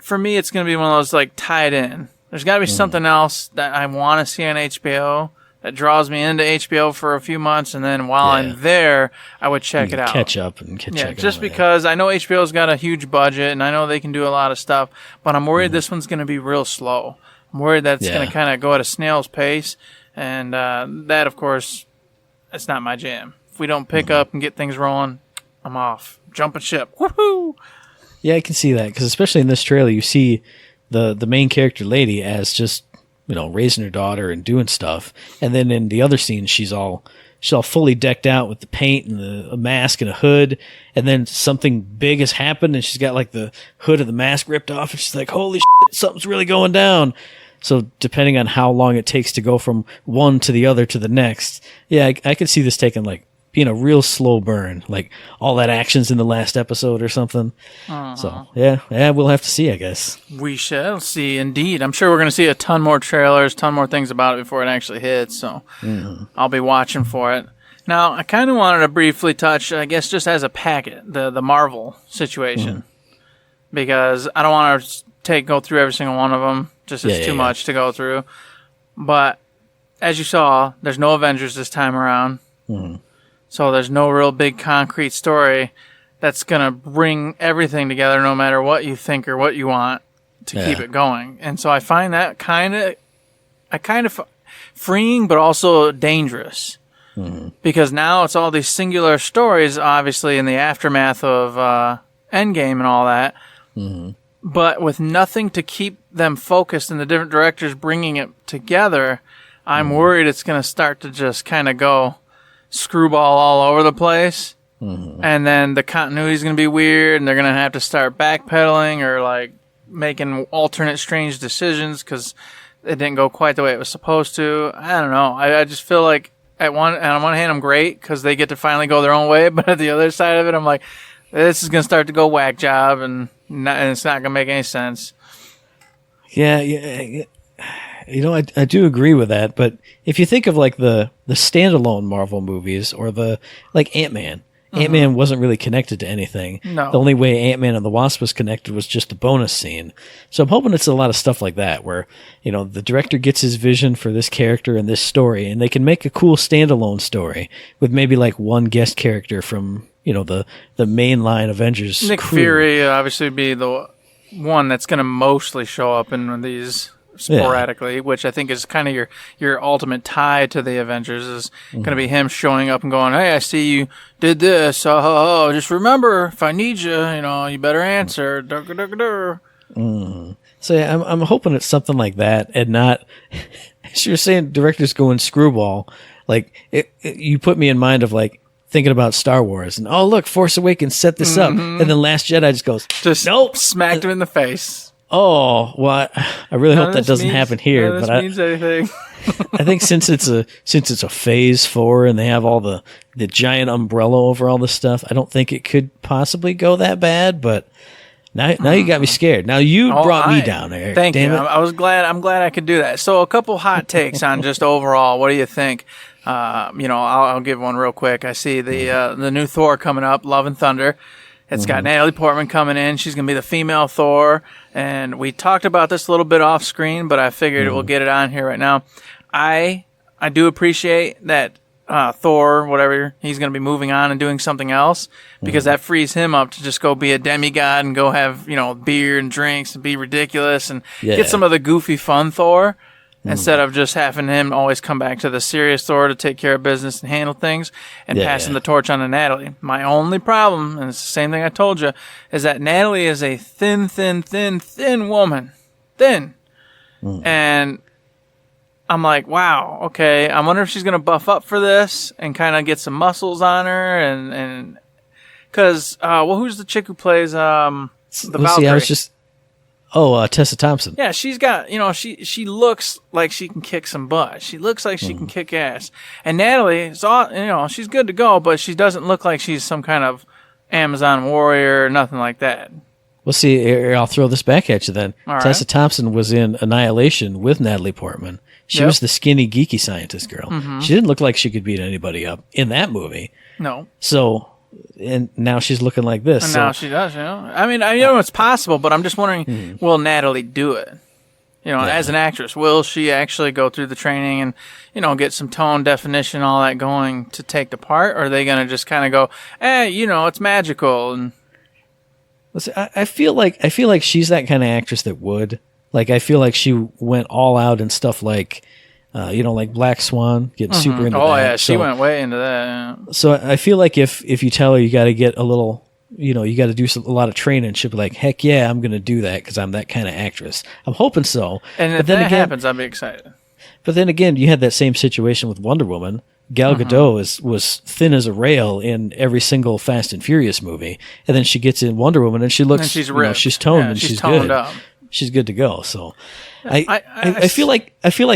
For me, it's going to be one of those like tied in. There's got to be something else that I want to see on HBO that draws me into HBO for a few months, and then while I'm there, I would check it out. Catch up and check it out. Just because I know HBO's got a huge budget, and I know they can do a lot of stuff, but I'm worried this one's going to be real slow. I'm worried that it's going to kind of go at a snail's pace, and that, of course, it's not my jam. If we don't pick up and get things rolling, I'm off. Jumping ship. Woohoo! Yeah, I can see that, because especially in this trailer, you see the main character lady as just, raising her daughter and doing stuff. And then in the other scenes, she's all fully decked out with the paint and a mask and a hood. And then something big has happened and she's got like the hood of the mask ripped off. And she's like, holy shit, something's really going down. So depending on how long it takes to go from one to the other to the next, I could see this taking like being a real slow burn, like all that action's in the last episode or something. So we'll have to see, I guess. We shall see, indeed. I'm sure we're going to see a ton more trailers, ton more things about it before it actually hits. So I'll be watching for it. Now, I kind of wanted to briefly touch, I guess, just as a packet, the Marvel situation, because I don't want to go through every single one of them. Just it's too much to go through. But as you saw, there's no Avengers this time around. So there's no real big concrete story that's going to bring everything together no matter what you think or what you want to keep it going. And so I find that kind of freeing but also dangerous. Because now it's all these singular stories, obviously, in the aftermath of Endgame and all that. But with nothing to keep them focused and the different directors bringing it together, I'm worried it's going to start to just kind of go screwball all over the place. And then the continuity is going to be weird, and they're going to have to start backpedaling or like making alternate strange decisions because it didn't go quite the way it was supposed to. I don't know. I just feel like on one hand, I'm great because they get to finally go their own way, but at the other side of it, I'm like, this is going to start to go whack job, and it's not going to make any sense. Yeah. You know, I do agree with that, but if you think of like the standalone Marvel movies or the like Ant-Man. Ant-Man wasn't really connected to anything. No. The only way Ant-Man and the Wasp was connected was just a bonus scene. So I'm hoping it's a lot of stuff like that where, you know, the director gets his vision for this character and this story, and they can make a cool standalone story with maybe like one guest character from, you know, the mainline Avengers Nick crew. Fury obviously would be the one that's going to mostly show up in these sporadically, which I think is kind of your ultimate tie to the Avengers is going to be him showing up and going, hey, I see you did this. Oh, just remember, if I need you, you know, you better answer. So yeah, I'm hoping it's something like that and not, as you're saying, directors going screwball. Like, you put me in mind of like, thinking about Star Wars and, oh, look, Force Awakens set this up. And then Last Jedi just goes, nope, smacked him in the face. Oh, well, I really hope that doesn't happen here. But means anything. I think since it's a Phase 4 and they have all the giant umbrella over all this stuff, I don't think it could possibly go that bad. But now you got me scared. Now you brought me down, Eric. Thank you. It. I'm glad I could do that. So a couple hot takes on just overall. What do you think? I'll give one real quick. I see the new Thor coming up, Love and Thunder. It's got Natalie Portman coming in. She's going to be the female Thor. And we talked about this a little bit off screen, but I figured we'll get it on here right now. I do appreciate that Thor, whatever, he's going to be moving on and doing something else because that frees him up to just go be a demigod and go have, you know, beer and drinks and be ridiculous and get some of the goofy fun Thor. Instead of just having him always come back to the serious Thor to take care of business and handle things and passing the torch on to Natalie. My only problem, and it's the same thing I told you, is that Natalie is a thin woman. Thin. And I'm like, wow, okay. I wonder if she's going to buff up for this and kind of get some muscles on her. And because, who's the chick who plays the Valkyrie? Tessa Thompson. Yeah, she's got, you know, she looks like she can kick some butt. She looks like she can kick ass. And Natalie is all, you know, she's good to go, but she doesn't look like she's some kind of Amazon warrior or nothing like that. Well, see, I'll throw this back at you then. All Tessa right. Thompson was in Annihilation with Natalie Portman. She was the skinny, geeky scientist girl. She didn't look like she could beat anybody up in that movie. No. So, and now she's looking like this. And now she does, you know. I mean, I know it's possible, but I'm just wondering, will Natalie do it? You know, as an actress, will she actually go through the training and, you know, get some tone, definition, all that going to take the part? Or are they going to just kind of go, you know, it's magical? And listen, I feel like she's that kind of actress that would. Like, I feel like she went all out and stuff like, like Black Swan, getting super into that. Oh, yeah, she went way into that. Yeah. So I feel like if you tell her you got to get a little, you know, you got to do a lot of training, she'll be like, heck yeah, I'm going to do that because I'm that kind of actress. I'm hoping so. And if that happens, I'll be excited. But then again, you had that same situation with Wonder Woman. Gal Gadot was thin as a rail in every single Fast and Furious movie. And then she gets in Wonder Woman and she looks, and she's she's toned and she's toned good. Up. She's good to go. So I feel like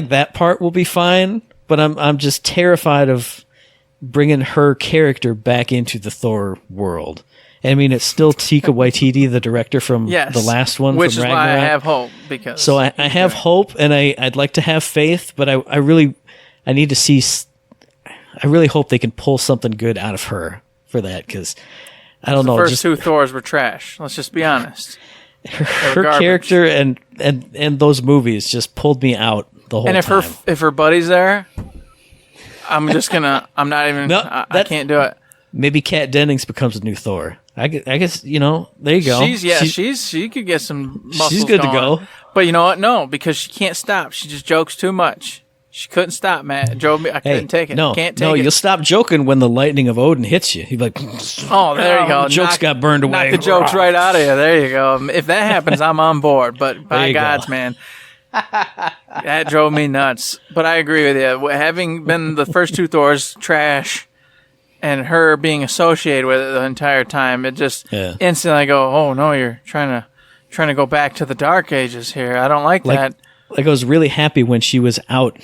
that part will be fine, but I'm just terrified of bringing her character back into the Thor world. I mean, it's still Taika Waititi, the director from the last one, which from is Ragnarok. why I have hope. Because so I have hope, and I'd like to have faith, but I really need to see. I really hope they can pull something good out of her for that, because I don't know. The first two Thors were trash. Let's just be honest. Her character and those movies just pulled me out the whole time. And if her buddy's there, I'm not even. No, I can't do it. Maybe Kat Dennings becomes a new Thor. I guess there you go. She could get some muscles. She's good going. to go. But you know what? No, because she can't stop. She just jokes too much. She couldn't stop, man. It drove me. I couldn't take it. Can't take it. You'll stop joking when the lightning of Odin hits you. You're like, oh, there you go. Jokes got burned away. Knock the jokes right out of you. There you go. If that happens, I'm on board. But by God's man, that drove me nuts. But I agree with you. Having been the first two Thors trash, and her being associated with it the entire time, it just instantly I go, oh no, you're trying to go back to the Dark Ages here. I don't like that. Like I was really happy when she was out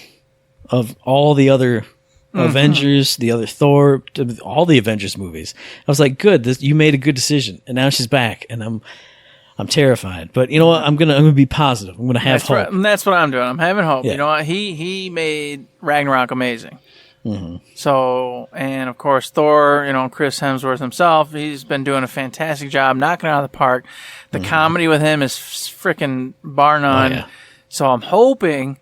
of all the other Avengers, the other Thor, all the Avengers movies. I was like, good, you made a good decision, and now she's back, and I'm terrified. But you know what? I'm gonna be positive. I'm gonna have hope. Right. And that's what I'm doing. I'm having hope. Yeah. You know what? He made Ragnarok amazing. Mm-hmm. So, and of course, Thor, Chris Hemsworth himself, he's been doing a fantastic job knocking it out of the park. The comedy with him is freaking bar none. Oh, yeah. So I'm hoping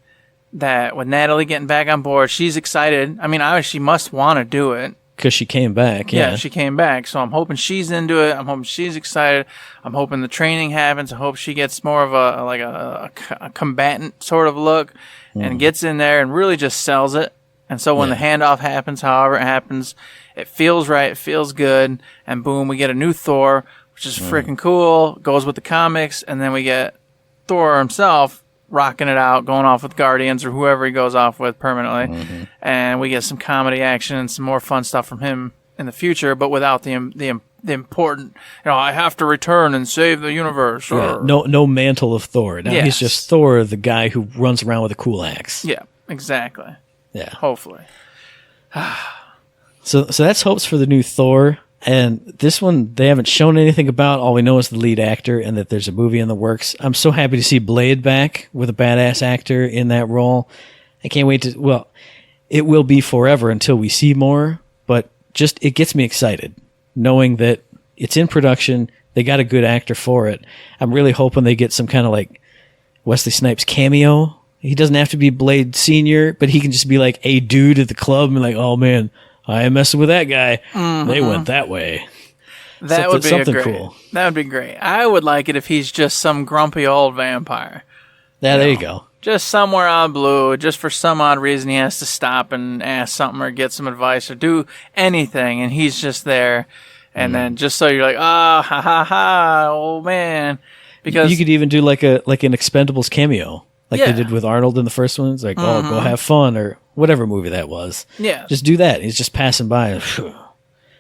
that with Natalie getting back on board, she's excited. I mean, obviously, she must want to do it. Because she came back, yeah. Yeah, she came back. So I'm hoping she's into it. I'm hoping she's excited. I'm hoping the training happens. I hope she gets more of a combatant sort of look and gets in there and really just sells it. And so when the handoff happens, however it happens, it feels right, it feels good, and boom, we get a new Thor, which is freaking cool, goes with the comics, and then we get Thor himself rocking it out, going off with Guardians or whoever he goes off with permanently, and we get some comedy action and some more fun stuff from him in the future, but without the important, I have to return and save the universe. Yeah, no mantle of Thor. Now he's just Thor, the guy who runs around with a cool axe. Yeah, exactly. Yeah. Hopefully. So that's hopes for the new Thor. And this one, they haven't shown anything about. All we know is the lead actor and that there's a movie in the works. I'm so happy to see Blade back with a badass actor in that role. I can't wait to... Well, it will be forever until we see more, but just it gets me excited knowing that it's in production. They got a good actor for it. I'm really hoping they get some kind of like Wesley Snipes cameo. He doesn't have to be Blade Senior, but he can just be like a dude at the club and like, oh man, I am messing with that guy. They went that way. That would be cool. That would be great. I would like it if he's just some grumpy old vampire. Yeah, there you go. Just somewhere out of blue, just for some odd reason he has to stop and ask something or get some advice or do anything, and he's just there. And then just so you're like, ha, old man. Because you could even do like an Expendables cameo. Like they did with Arnold in the first one. It's like, oh, go have fun, or whatever movie that was. Yeah. Just do that. He's just passing by. And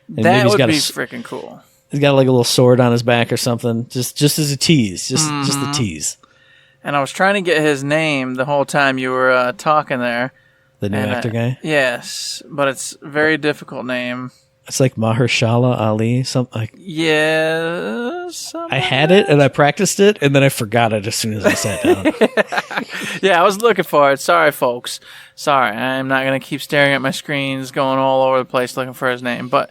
that would be freaking cool. He's got like a little sword on his back or something. Just as a tease. Just the tease. And I was trying to get his name the whole time you were talking there. The new actor guy? Yes, but it's a very difficult name. It's like Mahershala Ali, something like. Yes. I had it and I practiced it and then I forgot it as soon as I sat down. Yeah, I was looking for it. Sorry, folks. Sorry, I'm not gonna keep staring at my screens, going all over the place looking for his name. But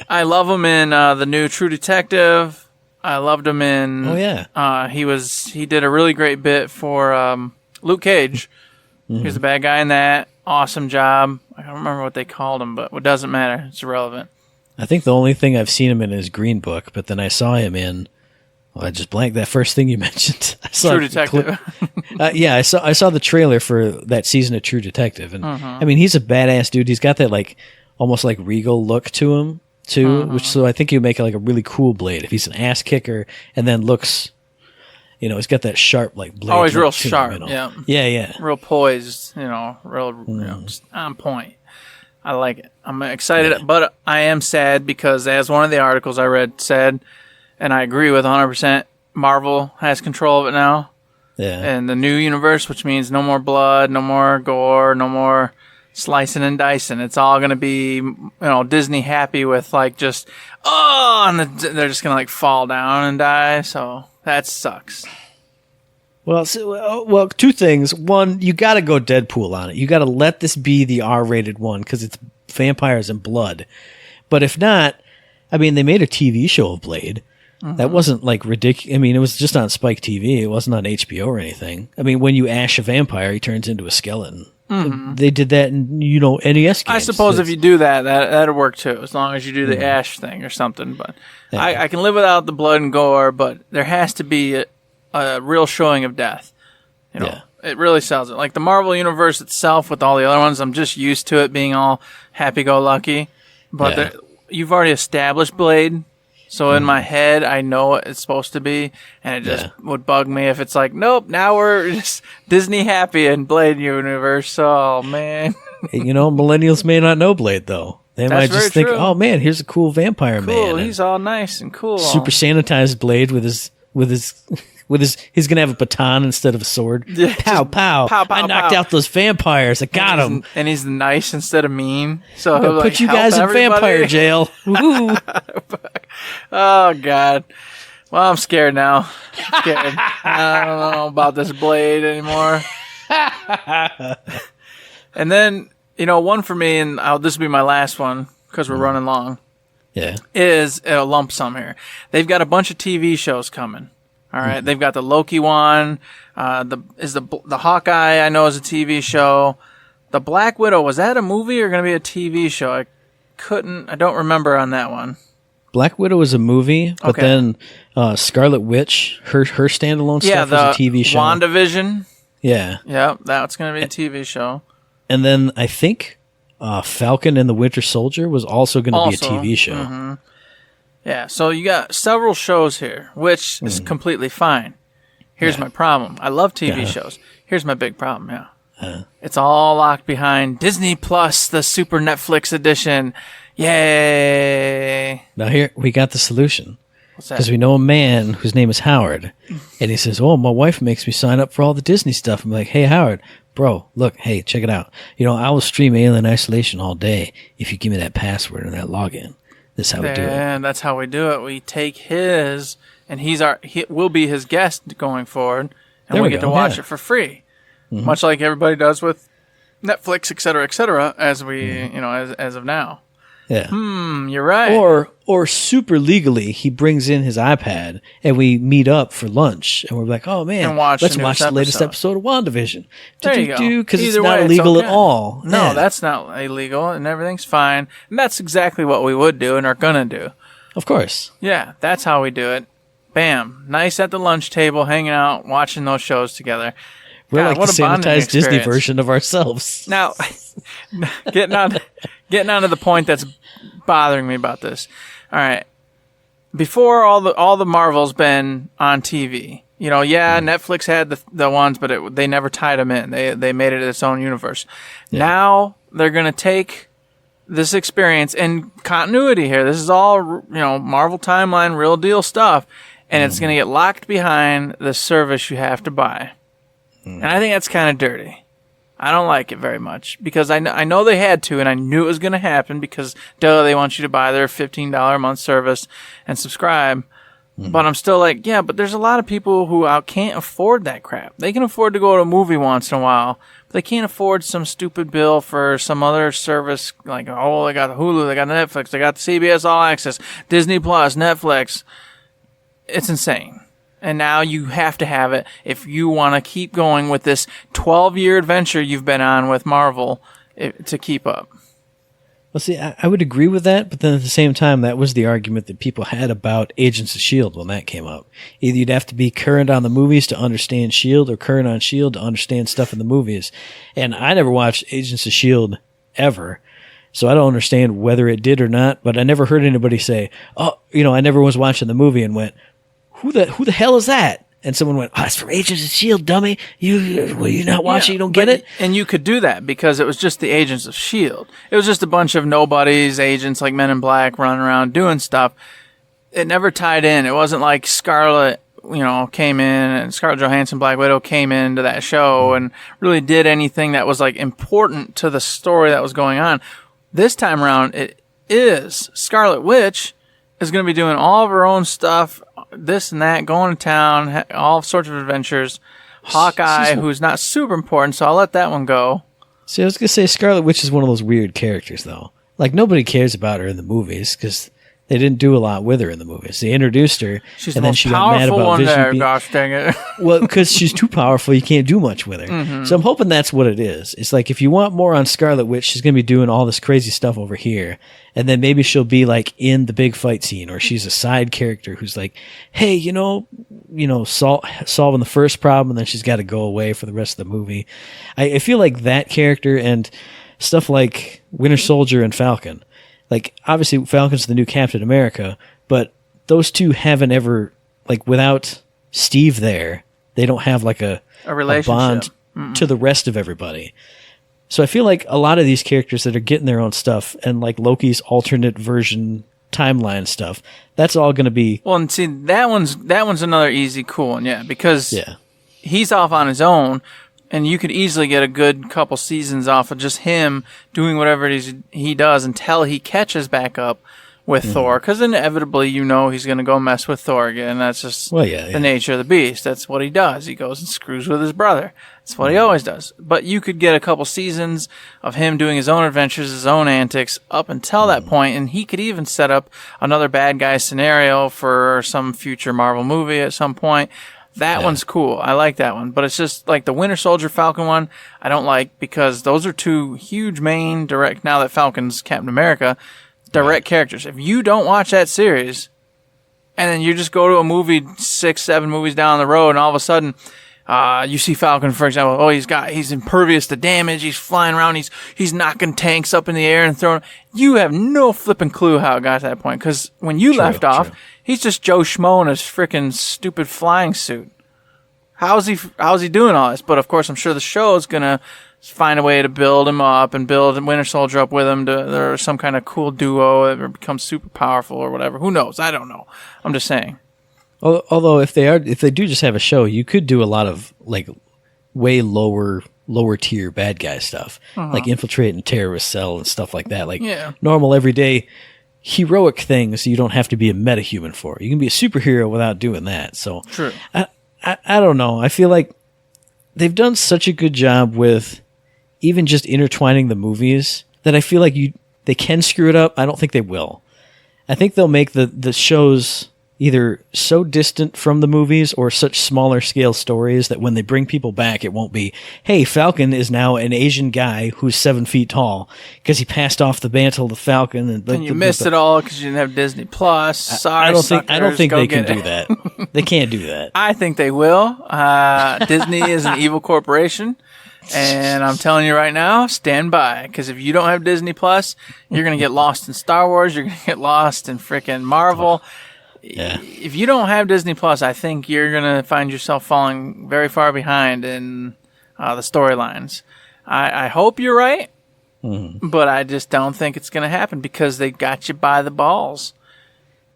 I love him in the new True Detective. I loved him in. Oh yeah. He did a really great bit for Luke Cage. He was the bad guy in that. Awesome job. I don't remember what they called him, but it doesn't matter. It's irrelevant. I think the only thing I've seen him in is Green Book, but then I saw him in. Well, I just blanked that first thing you mentioned. I saw True Detective. Yeah, I saw the trailer for that season of True Detective, and I mean he's a badass dude. He's got that like almost like regal look to him too, which so I think he'd make like a really cool Blade if he's an ass kicker and then looks. He's got that sharp, like, blade. Oh, he's real sharp, yeah. Yeah. Real poised, just on point. I like it. I'm excited, but I am sad because, as one of the articles I read said, and I agree with 100%, Marvel has control of it now. Yeah. And the new universe, which means no more blood, no more gore, no more slicing and dicing. It's all going to be, Disney happy with, like, just, and they're just going to, like, fall down and die, so... That sucks. Well, two things. One, you got to go Deadpool on it. You got to let this be the R-rated one because it's vampires and blood. But if not, I mean, they made a TV show of Blade. That wasn't like ridiculous. I mean, it was just on Spike TV. It wasn't on HBO or anything. I mean, when you ash a vampire, he turns into a skeleton. They did that in, NES games. I suppose if you do that'll work too, as long as you do the ash thing or something. But I can live without the blood and gore, but there has to be a real showing of death. It really sells it. Like the Marvel Universe itself with all the other ones, I'm just used to it being all happy-go-lucky. But you've already established Blade. So in my head, I know what it's supposed to be, and it just would bug me if it's like, nope, now we're just Disney happy in Blade Universe. Oh, man. Millennials may not know Blade, though. They might just think, true. oh, man, here's a cool vampire man. Cool, he's all nice and cool. Super sanitized Blade with his he's going to have a baton instead of a sword. Yeah, pow, pow. I knocked out those vampires. I got him. And he's nice instead of mean. So I'll put you guys in vampire jail. Woo-hoo. Oh, God. Well, I'm scared now. I'm scared. I don't know about this Blade anymore. And then, one for me, and this will be my last one because we're running long, is a lump sum here. They've got a bunch of TV shows coming. All right. They've got the Loki one. The Hawkeye, I know, is a TV show. The Black Widow, was that a movie or going to be a TV show? I don't remember on that one. Black Widow is a movie, but then Scarlet Witch, her standalone stuff was a TV show. WandaVision. Yeah. Yep, that's going to be a TV show. And then I think Falcon and the Winter Soldier was also going to be a TV show. Mm-hmm. Yeah, so you got several shows here, which is completely fine. Here's my problem. I love TV shows. Here's my big problem, it's all locked behind Disney Plus, the Super Netflix edition. Yay! Now here, we got the solution. What's that? Because we know a man whose name is Howard. And he says, my wife makes me sign up for all the Disney stuff. I'm like, hey, Howard, bro, look, hey, check it out. I will stream Alien Isolation all day if you give me that password and that login. This is how we do it. And that's how we do it. We take his, and we'll be his guest going forward, and we get to watch it for free. Much like everybody does with Netflix, et cetera, as we, as of now. Yeah. You're right. Or super legally, he brings in his iPad and we meet up for lunch and we're like, oh man, let's watch the latest episode of WandaVision. There you go. Because it's not illegal at all. No, that's not illegal and everything's fine. And that's exactly what we would do and are going to do. Of course. Yeah, that's how we do it. Bam. Nice at the lunch table, hanging out, watching those shows together. We're like the sanitized Disney version of ourselves. Now, getting on to the point that's bothering me about this. All right, before all the Marvel's been on TV. Netflix had the ones, but they never tied them in. They made it its own universe. Yeah. Now they're gonna take this experience and continuity here. This is all Marvel timeline, real deal stuff, and it's gonna get locked behind the service you have to buy. And I think that's kind of dirty. I don't like it very much because I know they had to, and I knew it was going to happen because, they want you to buy their $15 a month service and subscribe. But I'm still like, but there's a lot of people who can't afford that crap. They can afford to go to a movie once in a while, but they can't afford some stupid bill for some other service like, they got the Hulu, they got Netflix, they got the CBS All Access, Disney Plus, Netflix. It's insane. And now you have to have it if you want to keep going with this 12-year adventure you've been on with Marvel to keep up. Well, see, I would agree with that, but then at the same time, that was the argument that people had about Agents of S.H.I.E.L.D. when that came up. Either you'd have to be current on the movies to understand S.H.I.E.L.D. or current on S.H.I.E.L.D. to understand stuff in the movies. And I never watched Agents of S.H.I.E.L.D. ever, so I don't understand whether it did or not, but I never heard anybody say, I never was watching the movie and went, who the hell is that? And someone went, it's from Agents of S.H.I.E.L.D., dummy. You not watching? You don't get it? And you could do that because it was just the Agents of S.H.I.E.L.D. It was just a bunch of nobodies, agents like Men in Black running around doing stuff. It never tied in. It wasn't like Scarlett, came in and Scarlett Johansson, Black Widow, came into that show and really did anything that was like important to the story that was going on. This time around, it is Scarlet Witch is going to be doing all of her own stuff, this and that, going to town, all sorts of adventures. Hawkeye, who's not super important, so I'll let that one go. See, I was going to say Scarlet Witch is one of those weird characters, though. like nobody cares about her in the movies because they didn't do a lot with her in the movies. They introduced her, She's and the then most she got mad powerful about one Vision there. being... Gosh dang it! Well, because she's too powerful, you can't do much with her. So I'm hoping that's what it is. It's like if you want more on Scarlet Witch, she's going to be doing all this crazy stuff over here, and then maybe she'll be like in the big fight scene, or she's a side character who's like, hey, solving the first problem, and then she's got to go away for the rest of the movie. I feel like that character and stuff like Winter Soldier and Falcon. Like, obviously, Falcon's the new Captain America, but those two haven't ever, like, without Steve there, they don't have, like, a relationship. Bond to the rest of everybody. So I feel like a lot of these characters that are getting their own stuff, and, like, Loki's alternate version timeline stuff, that's all going to be... Well, and see, that one's another easy, cool one, yeah, because he's off on his own, and you could easily get a good couple seasons off of just him doing whatever it is he does until he catches back up with Thor, because inevitably he's going to go mess with Thor again. That's just the nature of the beast. That's what he does. He goes and screws with his brother. That's what he always does. But you could get a couple seasons of him doing his own adventures, his own antics up until that point, and he could even set up another bad guy scenario for some future Marvel movie at some point. That one's cool. I like that one. But it's just like the Winter Soldier Falcon one, I don't like because those are two huge main direct, now that Falcon's Captain America, direct characters. If you don't watch that series, and then you just go to a movie 6, 7 movies down the road, and all of a sudden, you see Falcon, for example, he's impervious to damage, he's flying around, he's knocking tanks up in the air and throwing, you have no flipping clue how it got to that point, because when you left off, he's just Joe Schmo in his freaking stupid flying suit. How's he doing all this? But of course, I'm sure the show is gonna find a way to build him up and build Winter Soldier up with him. There's some kind of cool duo that becomes super powerful or whatever. Who knows? I don't know. I'm just saying. Although if they do just have a show, you could do a lot of like way lower tier bad guy stuff, like infiltrating terrorist cell and stuff like that. Like normal everyday heroic things you don't have to be a metahuman for. You can be a superhero without doing that. So true. I don't know. I feel like they've done such a good job with even just intertwining the movies that I feel like they can screw it up. I don't think they will. I think they'll make the shows either so distant from the movies or such smaller scale stories that when they bring people back, it won't be, hey, Falcon is now an Asian guy who's 7 feet tall because he passed off the mantle to Falcon. And you missed it all because you didn't have Disney Plus. Sorry, I don't think they can do that. They can't do that. I think they will. Disney is an evil corporation. And I'm telling you right now, stand by. Because if you don't have Disney Plus, you're going to get lost in Star Wars. You're going to get lost in freaking Marvel. Yeah. If you don't have Disney Plus, I think you're going to find yourself falling very far behind in the storylines. I hope you're right, but I just don't think it's going to happen because they got you by the balls.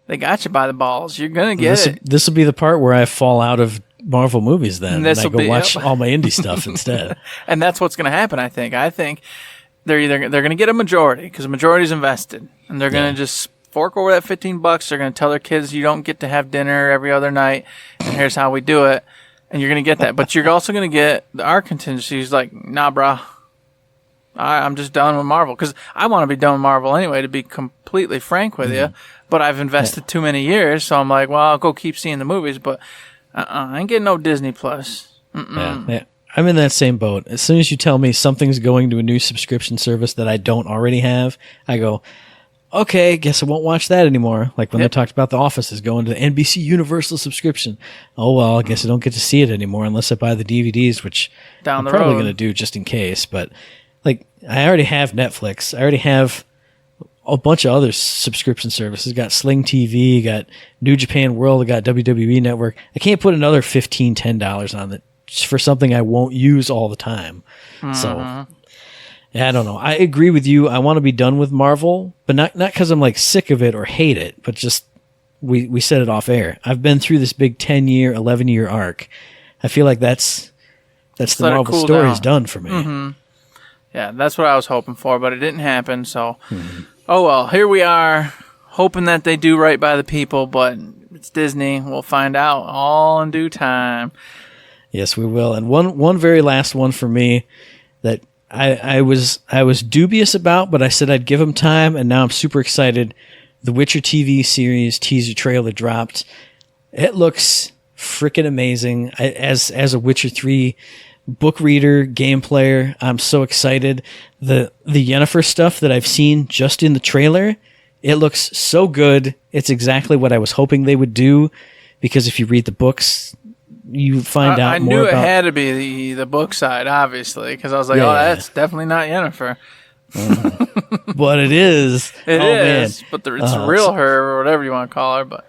They got you by the balls. You're going to get it. This will be the part where I fall out of Marvel movies then, and I go watch all my indie stuff instead. And that's what's going to happen, I think. I think they're going to get a majority because the majority's invested, and they're going to just fork over that $15. They're going to tell their kids you don't get to have dinner every other night, and here's how we do it. And you're going to get that. But you're also going to get our contingencies like, nah, brah. I'm just done with Marvel. Because I want to be done with Marvel anyway, to be completely frank with you. But I've invested too many years, so I'm like, well, I'll go keep seeing the movies, but I ain't getting no Disney Plus. Yeah. I'm in that same boat. As soon as you tell me something's going to a new subscription service that I don't already have, I go, okay, guess I won't watch that anymore. Like when they talked about The Office is going to the NBC Universal subscription. Oh, well, I guess I don't get to see it anymore unless I buy the DVDs, which I'm probably going to do just in case. But like, I already have Netflix. I already have a bunch of other subscription services. Got Sling TV, got New Japan World, I got WWE Network. I can't put another $15, $10 on it just for something I won't use all the time. So I don't know. I agree with you. I want to be done with Marvel, but not because I'm like sick of it or hate it, but just we said it off air. I've been through this big 10-year, 11-year arc. I feel like that's the Marvel story's done for me. Yeah, that's what I was hoping for, but it didn't happen. So, oh well, here we are, hoping that they do right by the people, but it's Disney. We'll find out all in due time. Yes, we will. And one very last one for me that I was dubious about, but I said I'd give him time, and now I'm super excited. The Witcher TV series teaser trailer dropped. It looks freaking amazing. As a Witcher 3 book reader, game player, I'm so excited. The Yennefer stuff that I've seen just in the trailer, it looks so good. It's exactly what I was hoping they would do, because if you read the books, you find out more about... I knew it had to be the book side, obviously, because I was like, that's definitely not Yennefer. But it is. It is, man. But it's a real her, or whatever you want to call her. But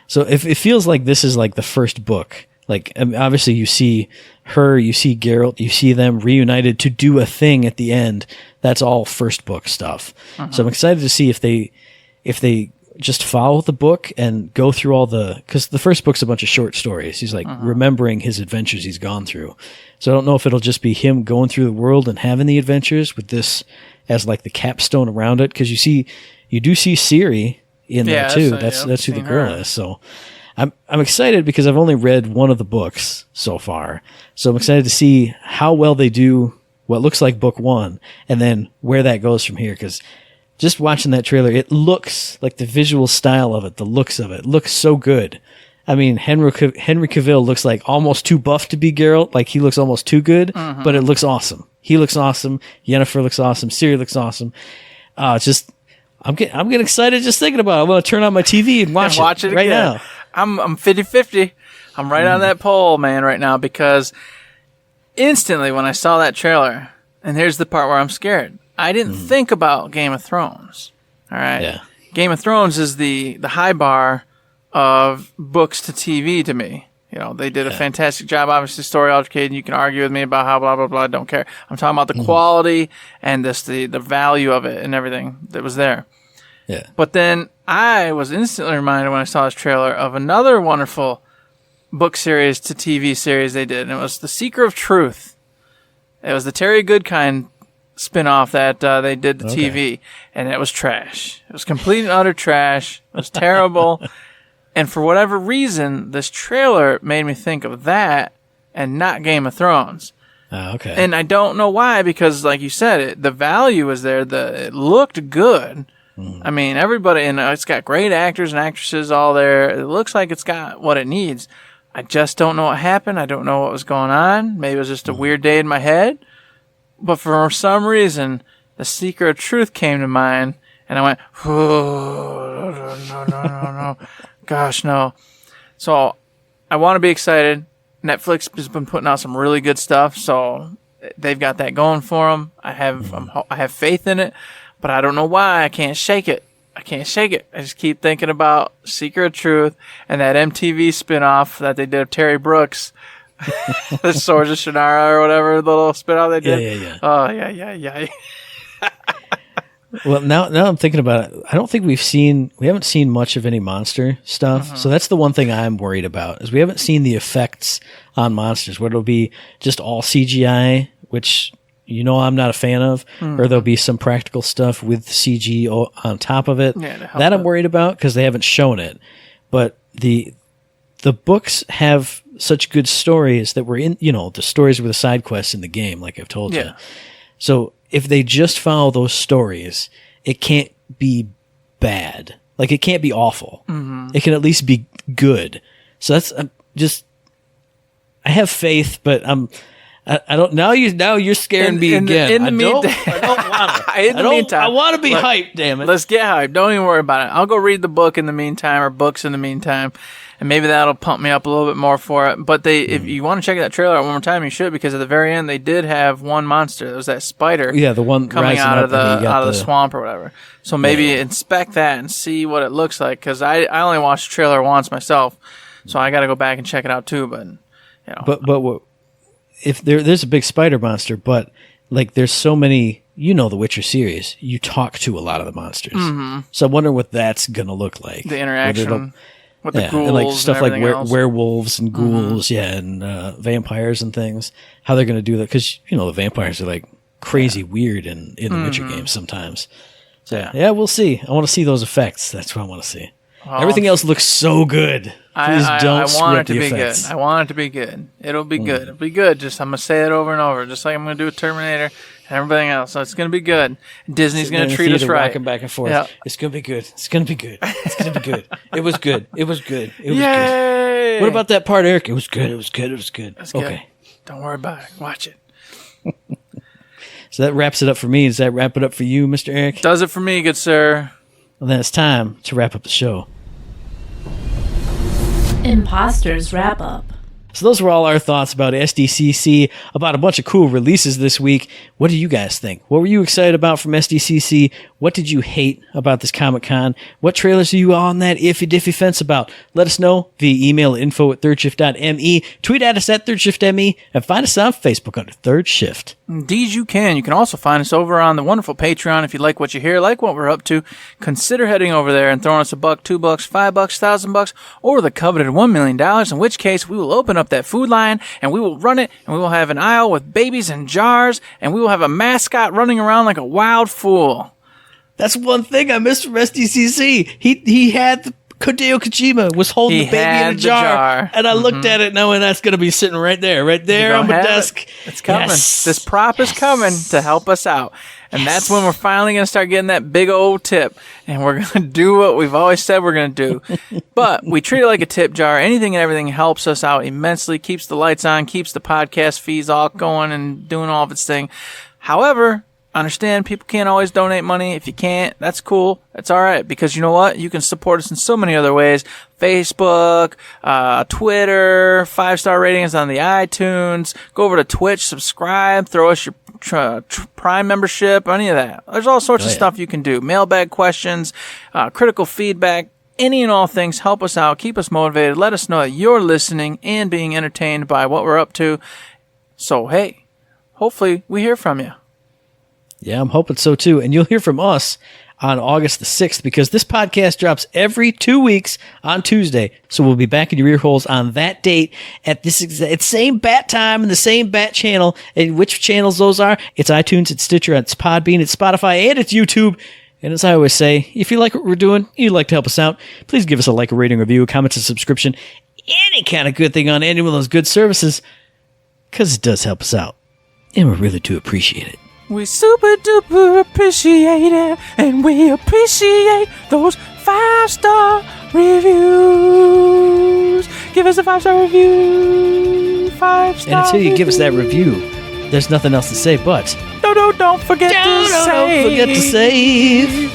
so if it feels like this is like the first book, like obviously you see her, you see Geralt, you see them reunited to do a thing at the end. That's all first book stuff. So I'm excited to see if they just follow the book and go through all because the first book's a bunch of short stories. He's like remembering his adventures he's gone through. So I don't know if it'll just be him going through the world and having the adventures with this as like the capstone around it. Cause you do see Ciri in there too. That's who the girl is. So I'm excited because I've only read one of the books so far. So I'm excited to see how well they do what looks like book one and then where that goes from here. Cause just watching that trailer, it looks like the visual style of it, the looks of it looks so good. I mean, Henry Cavill looks like almost too buff to be Geralt. Like he looks almost too good, but it looks awesome. He looks awesome. Yennefer looks awesome. Ciri looks awesome. I'm getting excited just thinking about it. I'm going to turn on my TV and watch it right now. I'm 50-50. I'm right on that pole, man, right now, because instantly when I saw that trailer, and here's the part where I'm scared. I didn't think about Game of Thrones. All right. Yeah. Game of Thrones is the high bar of books to TV to me. You know, they did a fantastic job. Obviously, story altercation. You can argue with me about how blah blah blah. I don't care. I'm talking about the quality and the value of it and everything that was there. Yeah. But then I was instantly reminded when I saw this trailer of another wonderful book series to TV series they did, and it was The Seeker of Truth. It was the Terry Goodkind spin-off that they did to TV, and it was trash. It was complete and utter trash. It was terrible. And for whatever reason, this trailer made me think of that and not Game of Thrones. Okay. And I don't know why, because like you said, the value was there. It looked good. I mean, everybody, and it's got great actors and actresses all there. It looks like it's got what it needs. I just don't know what happened. I don't know what was going on. Maybe it was just a weird day in my head. But for some reason, The Seeker of Truth came to mind, and I went, oh, no. Gosh, no. So I want to be excited. Netflix has been putting out some really good stuff, so they've got that going for them. I have faith in it, but I don't know why I can't shake it. I just keep thinking about Seeker of Truth and that MTV spinoff that they did of Terry Brooks, the Swords of Shannara or whatever, the little spinoff they did. Yeah. Oh, yeah. Well, now I'm thinking about it. I don't think we haven't seen much of any monster stuff. So that's the one thing I'm worried about is we haven't seen the effects on monsters, whether it'll be just all CGI, which I'm not a fan of, or there'll be some practical stuff with CG on top of it. That I'm worried about because they haven't shown it. But the books have such good stories that were in, the stories were the side quests in the game, like I've told you. So if they just follow those stories, it can't be bad. Like it can't be awful. It can at least be good. So that's I have faith, but I don't. Now you're scaring me again. I don't want to. I want to be hyped. Damn it. Let's get hyped. Don't even worry about it. I'll go read the book in the meantime, or books in the meantime, and maybe that'll pump me up a little bit more for it. But if you want to check that trailer out one more time, you should, because at the very end they did have one monster. There was that spider. Yeah, the one coming out of the swamp or whatever. So maybe inspect that and see what it looks like. Because I only watched the trailer once myself, so I got to go back and check it out too. But but what? If there's a big spider monster, but like there's so many, the Witcher series, you talk to a lot of the monsters. So I'm wondering what that's going to look like. The interaction with the ghouls and like stuff and like werewolves and ghouls, and vampires and things. How they're going to do that. Because, the vampires are like crazy weird in the Witcher games sometimes. So yeah, we'll see. I want to see those effects. That's what I want to see. Everything else looks so good. Please don't script the effects. Good. I want it to be good. It'll be good. It'll be good. I'm going to say it over and over. Just like I'm going to do with Terminator. everything else. So it's going to be good. Disney's going to treat us right. Rocking back and forth. Yeah. It's going to be good. It's going to be good. It's going to be good. It was good. It was good. It was Yay! good. What about that part, Eric? It was good. It was good. It was good. That's good. Okay. Don't worry about it. Watch it. So that wraps it up for me. Does that wrap it up for you, Mr. Eric? Does it for me, good sir. Well, then it's time to wrap up the show. Imposters Wrap Up. So those were all our thoughts about SDCC, about a bunch of cool releases this week. What do you guys think? What were you excited about from SDCC? What did you hate about this Comic-Con? What trailers are you on that iffy diffy fence about? Let us know via email at info@thirdshift.me, tweet at us at thirdShiftME, and find us on Facebook under Third Shift. Indeed you can. You can also find us over on the wonderful Patreon. If you like what you hear, like what we're up to, consider heading over there and throwing us $1, $2, $5, $1,000, or the coveted $1 million, in which case we will open up that food line and we will run it, and we will have an aisle with babies and jars, and we will have a mascot running around like a wild fool. That's one thing I missed from SDCC. He had the Hideo Kojima was holding the baby in a jar, and I looked at it knowing that's going to be sitting right there on my desk. It's coming. Yes. This prop is coming to help us out. And that's when we're finally going to start getting that big old tip. And we're going to do what we've always said we're going to do. But we treat it like a tip jar. Anything and everything helps us out immensely, keeps the lights on, keeps the podcast feeds all going and doing all of its thing. However, understand people can't always donate money. If you can't, that's cool. That's all right. Because you know what? You can support us in so many other ways. Facebook, Twitter, 5-star ratings on the iTunes. Go over to Twitch, subscribe, throw us your Prime membership, any of that. There's all sorts of stuff you can do. Mailbag questions, critical feedback, any and all things. Help us out. Keep us motivated. Let us know that you're listening and being entertained by what we're up to. So, hey, hopefully we hear from you. Yeah, I'm hoping so too. And you'll hear from us on August the 6th, because this podcast drops every 2 weeks on Tuesday. So we'll be back in your ear holes on that date at this same bat time and the same bat channel. And which channels those are? It's iTunes, it's Stitcher, it's Podbean, it's Spotify, and it's YouTube. And as I always say, if you like what we're doing, you'd like to help us out, please give us a like, a rating, review, a comment, a subscription, any kind of good thing on any of those good services, because it does help us out. And we really do appreciate it. We super duper appreciate it, and we appreciate those 5-star reviews. Give us a 5-star review. 5 stars. And until you give us that review, there's nothing else to say but don't forget to save. Don't forget to save.